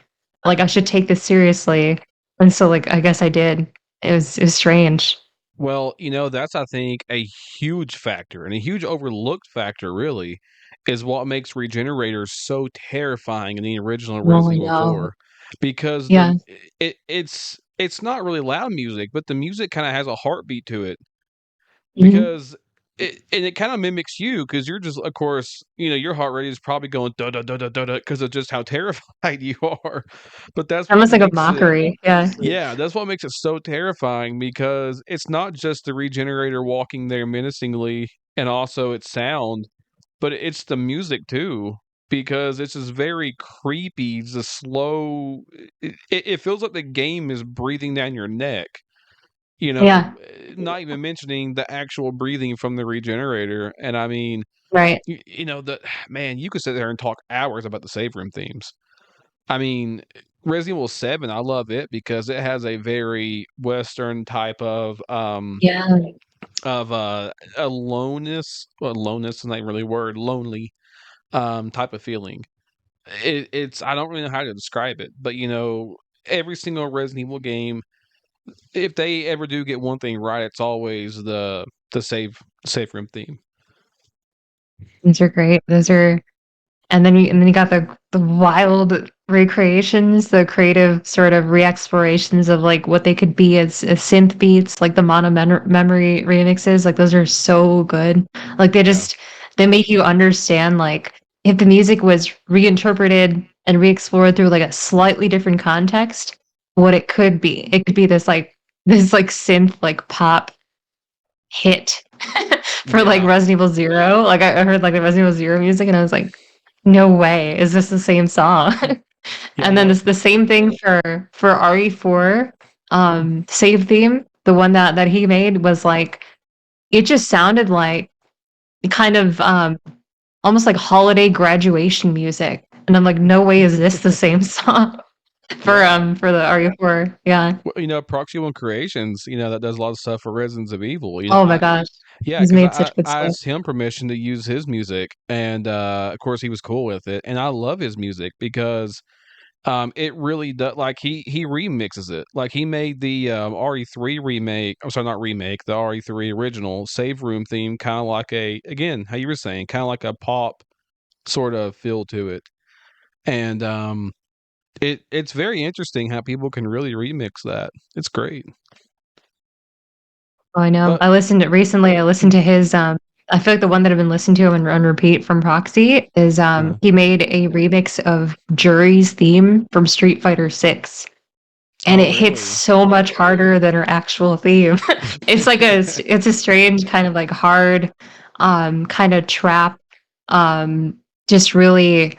like I should take this seriously. And so like I guess I did. It was strange. Well, that's, I think, a huge factor and a huge overlooked factor, really, is what makes regenerators so terrifying in the original Oh, I Resident Evil know. 4. Because Yeah. it's not really loud music, but the music kind of has a heartbeat to it. Mhm. Because it kind of mimics you, because you're just, of course, your heart rate is probably going da da da da da da because of just how terrified you are. But that's what Almost like a makes it mockery. Yeah. yeah, that's what makes it so terrifying, because it's not just the regenerator walking there menacingly and also its sound, but it's the music too, because it's just very creepy, the slow. It feels like the game is breathing down your neck. Yeah. Not even mentioning the actual breathing from the regenerator. And I mean, Right. the man, you could sit there and talk hours about the save room themes. I mean, Resident Evil 7, I love it because it has a very Western type Yeah. of aloneness. Well, aloneness is not really a word, lonely type of feeling. It's I don't really know how to describe it, but every single Resident Evil game, if they ever do get one thing right, it's always the save room theme. Those are great. Those are and then you got the wild recreations, the creative sort of re-explorations of like what they could be as synth beats, like the memory remixes. Like those are so good. Like Yeah. they make you understand like if the music was reinterpreted and re-explored through like a slightly different context, what it could be. It could be this like synth like pop hit for like Yeah. Resident Evil Zero. Like I heard like the Resident Evil Zero music and I was like, no way, is this the same song? Yeah, And then no. it's the same thing for RE4 save theme. The one that he made was like it just sounded like kind of almost like holiday graduation music. And I'm like, no way is this the same song. Yeah. for the RE4. Yeah. Well, Proxy One Creations, that does a lot of stuff for Residents of Evil. Oh my gosh. Yeah, He's because made I such good I stuff. asked him permission to use his music, and of course he was cool with it. And I love his music because it really does. Like he remixes it. Like he made the RE3 remake. I'm sorry, not remake. The RE3 original save room theme, kind of like again how you were saying, kind of like a pop sort of feel to it. And it's very interesting how people can really remix that. It's great. Oh, I know. But I listened to his I feel like the one that I've been listening to on repeat from Proxy is uh, he made a remix of Jury's theme from Street Fighter 6. And oh it hits really? so much harder than her actual theme. It's a strange kind of like hard kind of trap um just really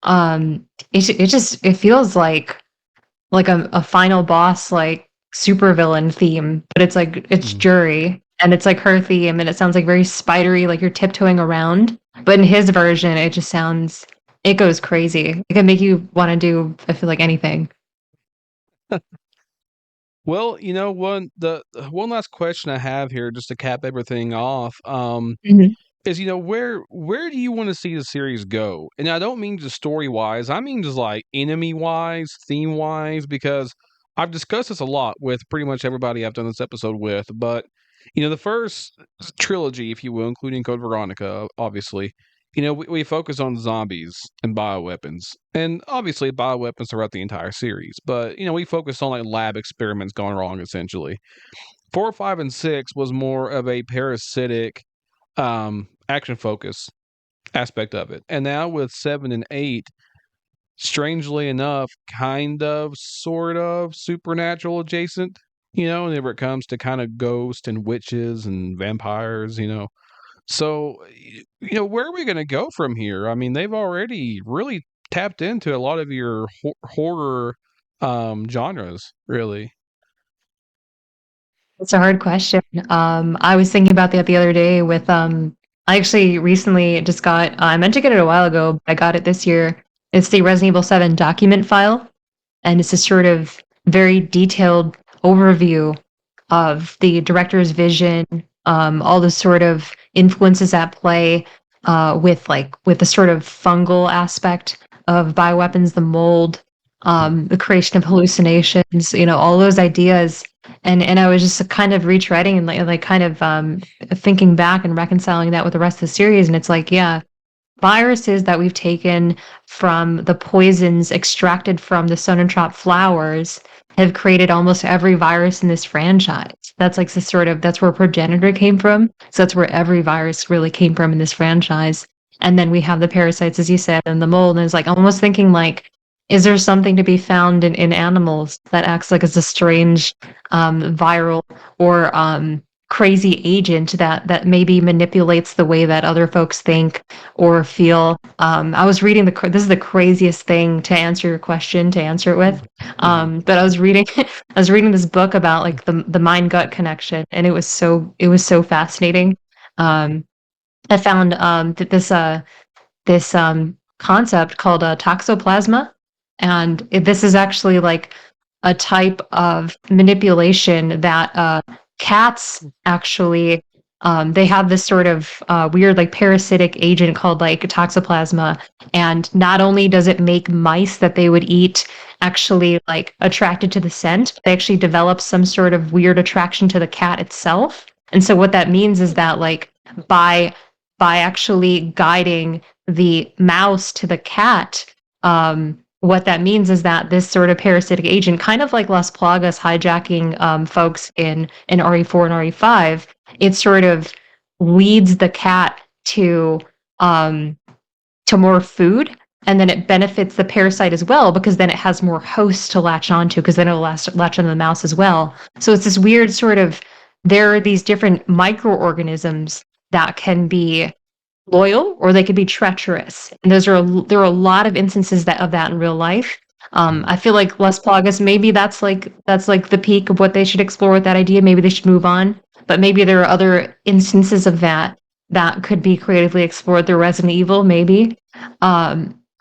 it feels like a final boss like supervillain theme, but it's Mhm. Jury and it's like her theme and it sounds like very spidery, like you're tiptoeing around. But in his version, it goes crazy. It can make you want to do, I feel like anything. Well, one last question I have here, just to cap everything off. Mhm. Is where do you want to see the series go? And I don't mean just story wise, I mean just like enemy wise, theme wise, because I've discussed this a lot with pretty much everybody I've done this episode with. But the first trilogy, if you will, including Code Veronica, obviously, we focus on zombies and bioweapons, and obviously bioweapons throughout the entire series. But we focus on like lab experiments gone wrong, essentially. 4, 5, and 6 was more of a parasitic action focus aspect of it. And now with 7 and 8, strangely enough, kind of, sort of supernatural adjacent, whenever it comes to kind of ghosts and witches and vampires. So, where are we going to go from here? I mean, they've already really tapped into a lot of your horror genres, really. It's a hard question. I was thinking about that the other day with I actually recently just got I meant to get it a while ago, but I got it this year. It's the Resident Evil 7 document file, and it's a sort of very detailed overview of the director's vision, all the sort of influences at play, with the sort of fungal aspect of bioweapons, the mold, Mm, the creation of hallucinations, all those ideas. And I was just kind of retreading and like kind of thinking back and reconciling that with the rest of the series. And it's like, yeah, viruses that we've taken from the poisons extracted from the sonotroph flowers have created almost every virus in this franchise. That's like the sort of that's where progenitor came from. So that's where every virus really came from in this franchise. And then we have the parasites, as you said, and the mold. And it's like almost thinking like, is there something to be found in animals that acts like as a strange viral or crazy agent that maybe manipulates the way that other folks think or feel. I was reading this is the craziest thing to answer your question to answer it with. mhm, But I was reading I was reading this book about like the mind gut connection, and it was so fascinating. Um, I found that this concept called toxoplasma, and this is actually like a type of manipulation that cats actually they have this sort of weird like parasitic agent called like toxoplasma, and not only does it make mice that they would eat actually like attracted to the scent, they actually develop some sort of weird attraction to the cat itself. And so what that means is that like by actually guiding the mouse to the cat, what that means is that this sort of parasitic agent, kind of like Las Plagas hijacking folks in RE4 and RE5, it sort of leads the cat um, to more food, and then it benefits the parasite as well because then it has more hosts to latch onto because then it'll latch onto the mouse as well. So it's this weird sort of there are these different microorganisms that can be loyal or they could be treacherous. And there are a lot of instances of that in real life. mhm. I feel like Las Plagas, maybe that's like the peak of what they should explore with that idea. Maybe they should move on. But maybe there are other instances of that that could be creatively explored through Resident Evil, maybe.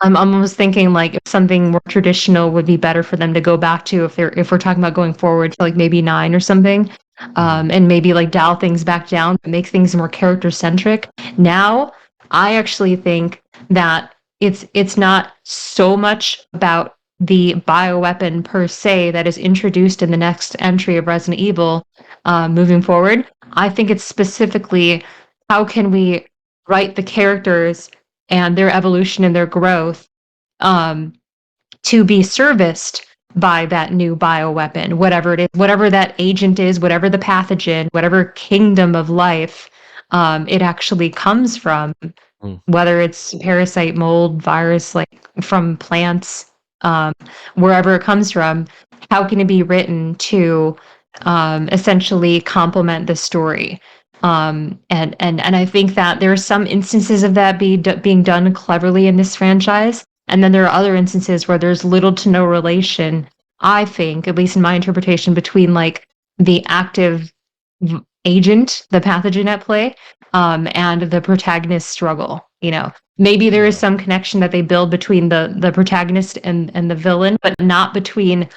I'm almost thinking like if something more traditional would be better for them to go back to if we're talking about going forward to like maybe 9 or something, Mhm. and maybe like dial things back down, but make things more character centric. Now, I actually think that it's not so much about the bioweapon per se that is introduced in the next entry of Resident Evil, moving forward. I think it's specifically how can we write the characters and their evolution and their growth, um, to be serviced by that new bioweapon, whatever it is, whatever that agent is, whatever the pathogen, whatever kingdom of life, it actually comes from, Mm. whether it's parasite, mold, virus, like from plants, um, wherever it comes from, how can it be written to, essentially complement the story? And I think that there are some instances of that being done cleverly in this franchise, and then there are other instances where there's little to no relation. I think, at least in my interpretation, between like the active agent, the pathogen at play, and the protagonist struggle. Maybe there is Yeah. some connection that they build between the protagonist and the villain, but not between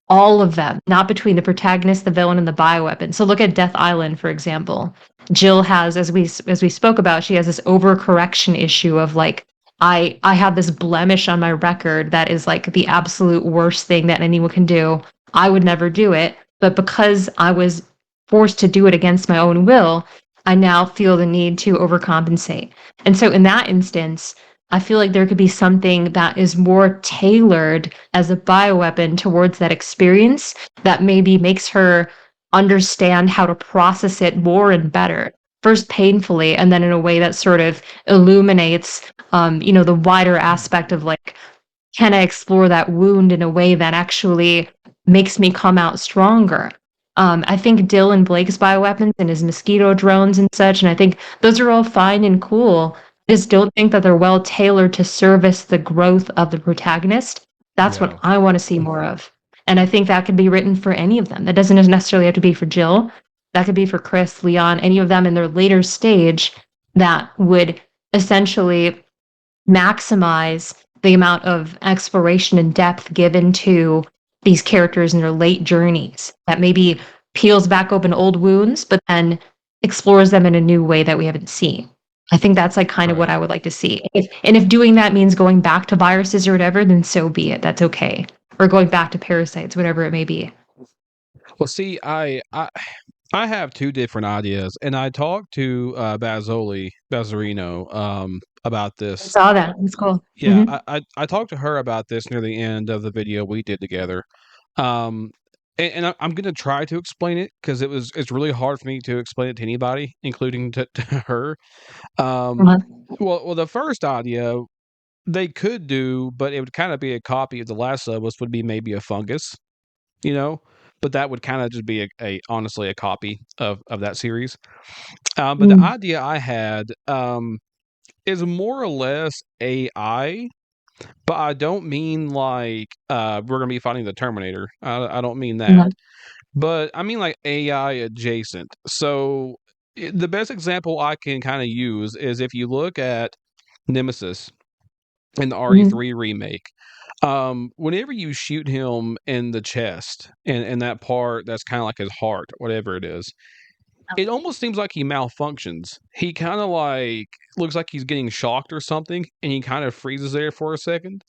all of them, not between the protagonist, the villain, and the bioweapon. So look at Death Island, for example. Jill has, as we spoke about, she has this overcorrection issue of like, I have this blemish on my record that is like the absolute worst thing that anyone can do. I would never do it, but because I was forced to do it against my own will, I now feel the need to overcompensate. And so in that instance, I feel like there could be something that is more tailored as a bioweapon towards that experience that maybe makes her understand how to process it more and better. First painfully, and then in a way that sort of illuminates, the wider aspect of like, can I explore that wound in a way that actually makes me come out stronger? I think Dylan Blake's bioweapons and his mosquito drones and such, and I think those are all fine and cool. I just don't think that they're well tailored to service the growth of the protagonist. That's what Yeah. I want to see more of. And I think that could be written for any of them. That doesn't necessarily have to be for Jill. That could be for Chris, Leon, any of them in their later stage that would essentially maximize the amount of exploration and depth given to these characters in their late journeys, that maybe peels back open old wounds but then explores them in a new way that we haven't seen. I think that's like kind of what Right. I would like to see. If doing that means going back to viruses or whatever, then so be it. That's okay. Or going back to parasites, whatever it may be. Well, see, I have two different ideas, and I talked to Bazzarino about I this. saw that. It's cool. Yeah, I talked to her about this near the end of the video we did together. Um, and I'm gonna try to explain it because it's really hard for me to explain it to anybody, including to her. Um, Uh-huh. well, the first idea they could do, but it would kind of be a copy of The Last of Us, would be maybe a fungus, you know, but that would kind of just be a honestly a copy of that series. But the Mm, idea I had is more or less AI. But I don't mean like we're gonna be fighting the Terminator. I don't mean that. uh-huh. But I mean like AI adjacent. So the best example I can kind of use is if you look at Nemesis in the Mhm. RE3 remake. Whenever you shoot him in the chest and that part that's kind of like his heart, whatever it is, it almost seems like he malfunctions. He kind of like looks like he's getting shocked or something, and he kind of freezes there for a second.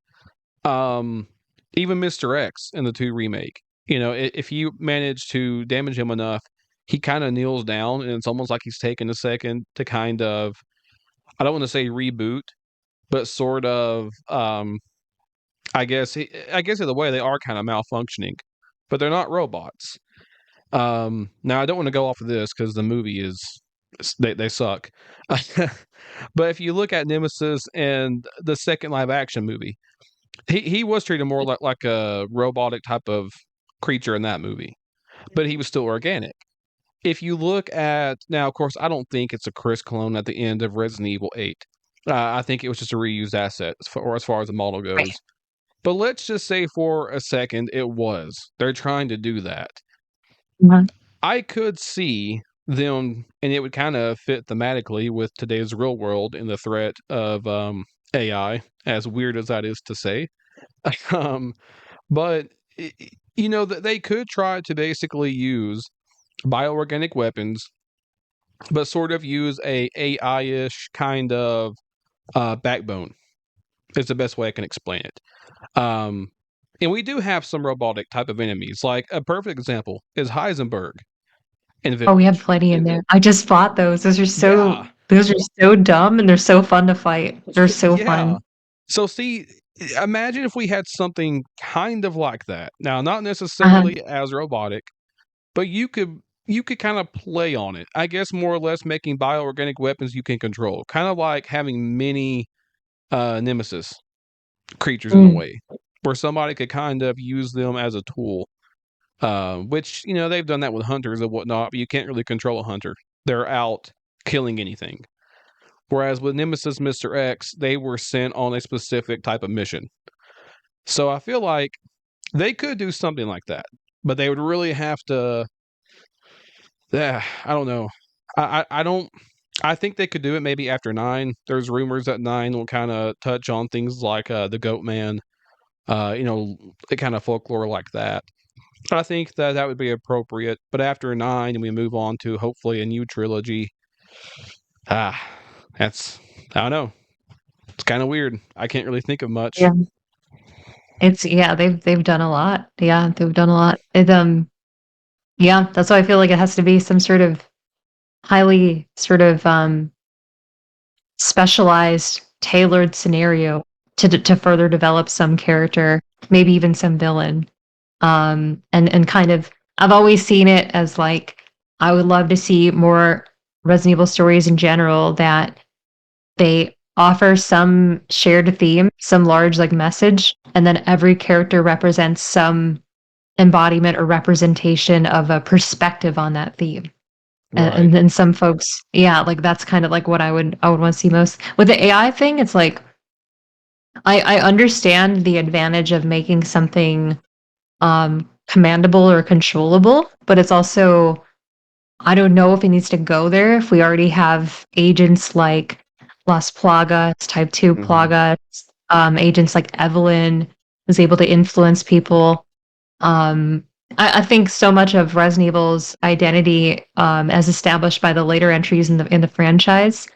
Um, Even Mr. X in the 2 remake, if you manage to damage him enough, he kind of kneels down, and it's almost like he's taking a second to kind of, I don't want to say reboot, but sort of, I guess in a way they are kind of malfunctioning, but they're not robots. Now I don't want to go off of this because the movie is they suck. But if you look at Nemesis and the second live action movie, he was treated more like a robotic type of creature in that movie, but he was still organic. If you look at now, of course, I don't think it's a Chris clone at the end of Resident Evil 8. I think it was just a reused asset as far as the model Right. goes. But let's just say for a second it was. They're trying to do that. Uh-huh. I could see them, and it would kind of fit thematically with today's real world and the threat of AI, as weird as that is to say. um, but they could try to basically use bioorganic weapons, but sort of use a AI-ish kind of backbone. Is the best way I can explain it. Um, and we do have some robotic type of enemies. Like a perfect example is Heisenberg in Oh, we have Village. plenty in there. I just fought those. Yeah, Those are so dumb and they're so fun to fight. They're so yeah. fun. So see, imagine if we had something kind of like that. Now, not Uh-huh. necessarily as robotic, but you could kind of play on it. I guess more or less making bioorganic weapons you can control, kind of like having mini nemesis creatures in a Mm. way, where somebody could kind of use them as a tool. Which they've done that with hunters and whatnot, but you can't really control a hunter. They're out killing anything. Whereas with Nemesis Mr. X, they were sent on a specific type of mission. So I feel like they could do something like that, but they would really have to. Yeah, I don't know. I don't. I think they could do it maybe after 9. There's rumors that 9 will kind of touch on things like the Goat Man, the kind of folklore like that. I think that that would be appropriate. But after 9, and we move on to hopefully a new trilogy. Ah, that's I don't know. It's kind of weird. I can't really think of much. Yeah. They've done a lot. Yeah, they've done a lot. Yeah, that's why I feel like it has to be some sort of highly sort of specialized, tailored scenario to further develop some character, maybe even some villain. And kind of I've always seen it as like I would love to see more Resident Evil stories in general that they offer some shared theme, some large like message, and then every character represents some embodiment or representation of a perspective on that theme. Right. And then some folks, yeah, like that's kind of like what I would want to see most. With the AI thing, it's like I understand the advantage of making something commandable or controllable, but it's also I don't know if it needs to go there if we already have agents like Las Plagas, Type 2 Hmm. Plagas, agents like Evelyn was able to influence people. Um, I think so much of Resident Evil's identity, as established by the later entries in the franchise,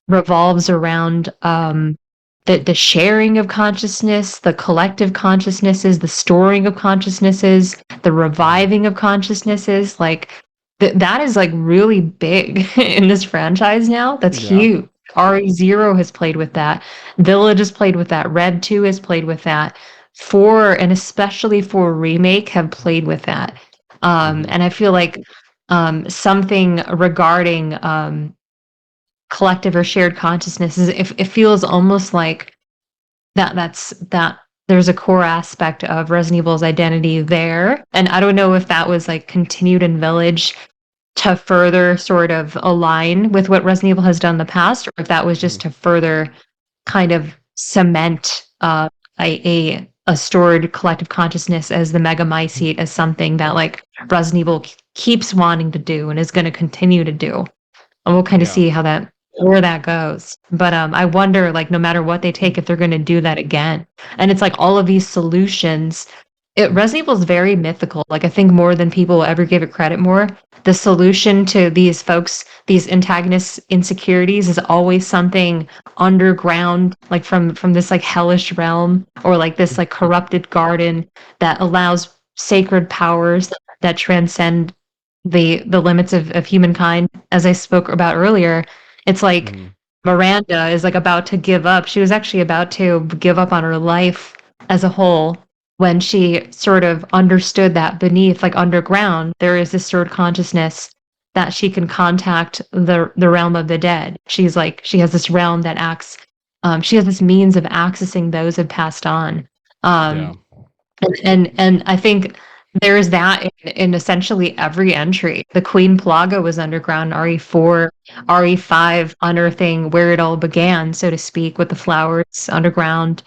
revolves around the sharing of consciousness, the collective consciousnesses, the storing of consciousnesses, the Hmm. reviving of consciousnesses. Like that is like really big in this franchise now. That's Yeah. huge. RE0 has played with that. Village has played with that. Red 2 has played with that. 4 and especially 4 remake have played with that. Hmm. And I feel like something regarding collective or shared consciousnesses, it feels almost like that there's a core aspect of Resident Evil's identity there. And I don't know if that was like continued in Village to further sort of align with what Resident Evil has done in the past, or if that was just Hmm. to further kind of cement a stored collective consciousness as the Mega Mycete as something that like Resident Evil keeps wanting to do and is going to continue to do. And we'll kind of Yeah. see how that where that goes. But I wonder, like, no matter what they take, if they're going to do that again. And it's like all of these solutions. Resident Evil is very mythical. Like I think more than people will ever give it credit more. The solution to these folks, these antagonists' insecurities, is always something underground, like from this like hellish realm or like this like corrupted garden that allows sacred powers that transcend the limits of humankind. As I spoke about earlier, it's like Hmm. Miranda is like about to give up. She was actually about to give up on her life as a whole when she sort of understood that beneath, like underground, there is this sort of consciousness that she can contact the realm of the dead. She's like she has this realm that acts. She has this means of accessing those who have passed on. Yeah. Um, and I think there's that in essentially every entry. The Queen Plaga was underground, RE4, RE5 unearthing where it all began, so to speak, with the flowers underground.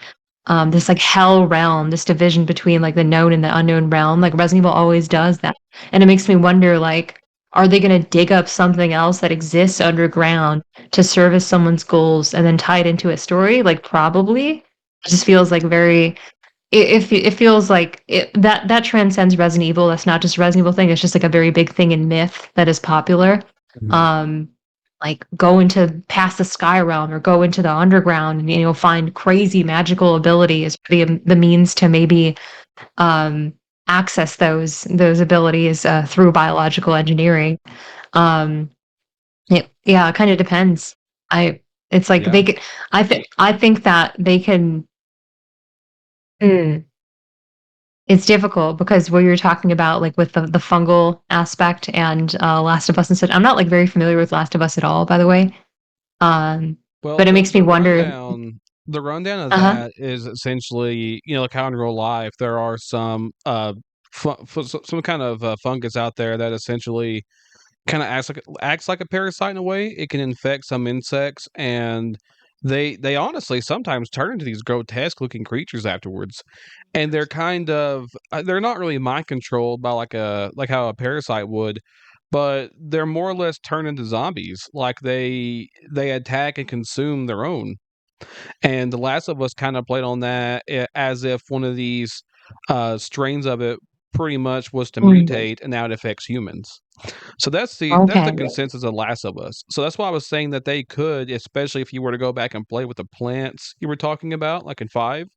This like hell realm, this division between like the known and the unknown realm. Like Resident Evil always does that. And it makes me wonder like, are they gonna dig up something else that exists underground to service someone's goals and then tie it into a story, like probably. It just feels like very it feels like that transcends Resident Evil. That's not just a Resident Evil thing. It's just like a very big thing in myth that is popular. Um, like go into past the sky realm or go into the underground and find crazy magical abilities, the means to maybe access those abilities through biological engineering. Um, yeah, it kind of depends. It's like Yeah. they could. I think that they can. Mm, it's difficult because what you're talking about, like with the fungal aspect and Last of Us and such. I'm not like very familiar with Last of Us at all, by the way. Well, But it makes me wonder. the rundown of Uh-huh. that is essentially, like how in real life there are some some kind of fungus out there that essentially kind of acts like a parasite in a way. It can infect some insects, and they honestly sometimes turn into these grotesque looking creatures afterwards. And they're kind of they're not really mind controlled by like how a parasite would, but they're more or less turned into zombies. Like they attack and consume their own. And The Last of Us kind of played on that as if one of these strains of it pretty much was to Mm, mutate and now it affects humans. So that's the okay. consensus of Last of Us. So that's why I was saying that they could, especially if you were to go back and play with the plants you were talking about, like in 5,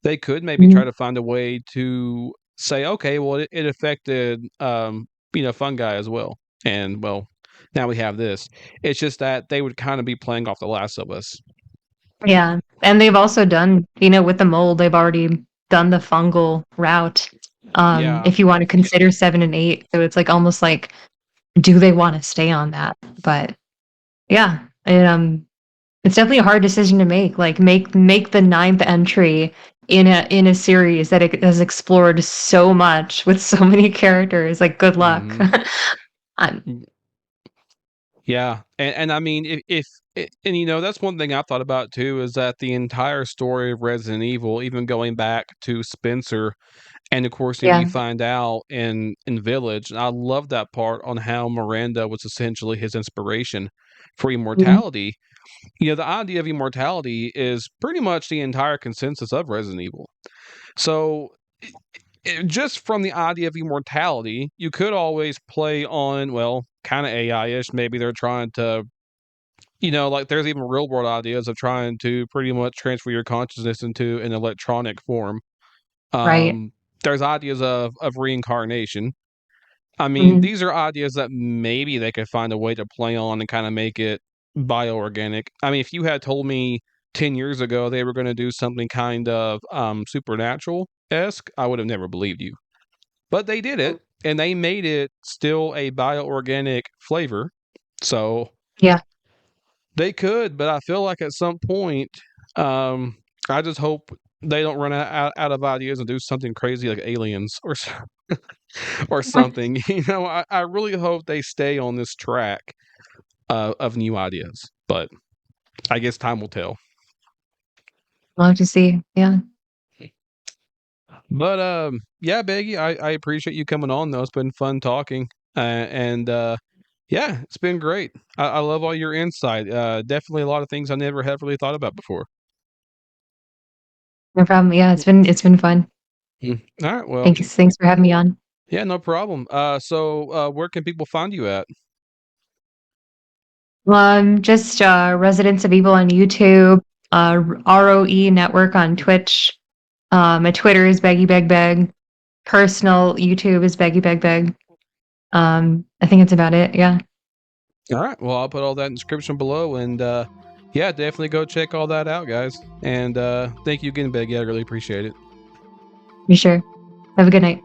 they could maybe try Mhm. to find a way to say, okay, well, it affected, fungi as well. And well, now we have this. It's just that they would kind of be playing off The Last of Us. Yeah, and they've also done, with the mold, they've already done the fungal route. Yeah. If you want to consider 7 and 8, so it's like almost like, do they want to stay on that? But yeah, it's definitely a hard decision to make. Like make the ninth entry in a series that it has explored so much with so many characters. Like, good luck. Hmm. um, Yeah, and I mean, and that's one thing I thought about too is that the entire story of Resident Evil, even going back to Spencer, and of course, you yeah. find out in Village, and I love that part on how Miranda was essentially his inspiration for Mhm. immortality. The idea of immortality is pretty much the entire consensus of Resident Evil. So, just from the idea of immortality, you could always play on, well, kind of AI-ish. Maybe they're trying to, like there's even real world ideas of trying to pretty much transfer your consciousness into an electronic form. Right. Um, there's ideas of reincarnation. I mean, Mhm. these are ideas that maybe they could find a way to play on and kind of make it bioorganic. I mean, if you had told me 10 years ago they were going to do something kind of supernatural esque, I would have never believed you. But they did it, and they made it still a bioorganic flavor. So Yeah. they could, but I feel like at some point, um, I just hope they don't run out of ideas and do something crazy like aliens or something. I really hope they stay on this track of new ideas, but I guess time will tell. Love to see. Yeah. But yeah, Beggy, I appreciate you coming on though. It's been fun talking, and yeah, it's been great. I love all your insight. Definitely a lot of things I never have really thought about before. No problem. Yeah, it's been fun. All right, well, Thanks for having me on. yeah, no problem. So where can people find you at? Just Residents of Evil on YouTube, ROE Network on Twitch. My Twitter is Beggy Beg Beg. Personal YouTube is Beggy Beg Beg. I think it's about it. Yeah. All right, well, I'll put all that in the description below, and yeah, definitely go check all that out, guys. And thank you again, Beggy. I really appreciate it. Be sure. Have a good night.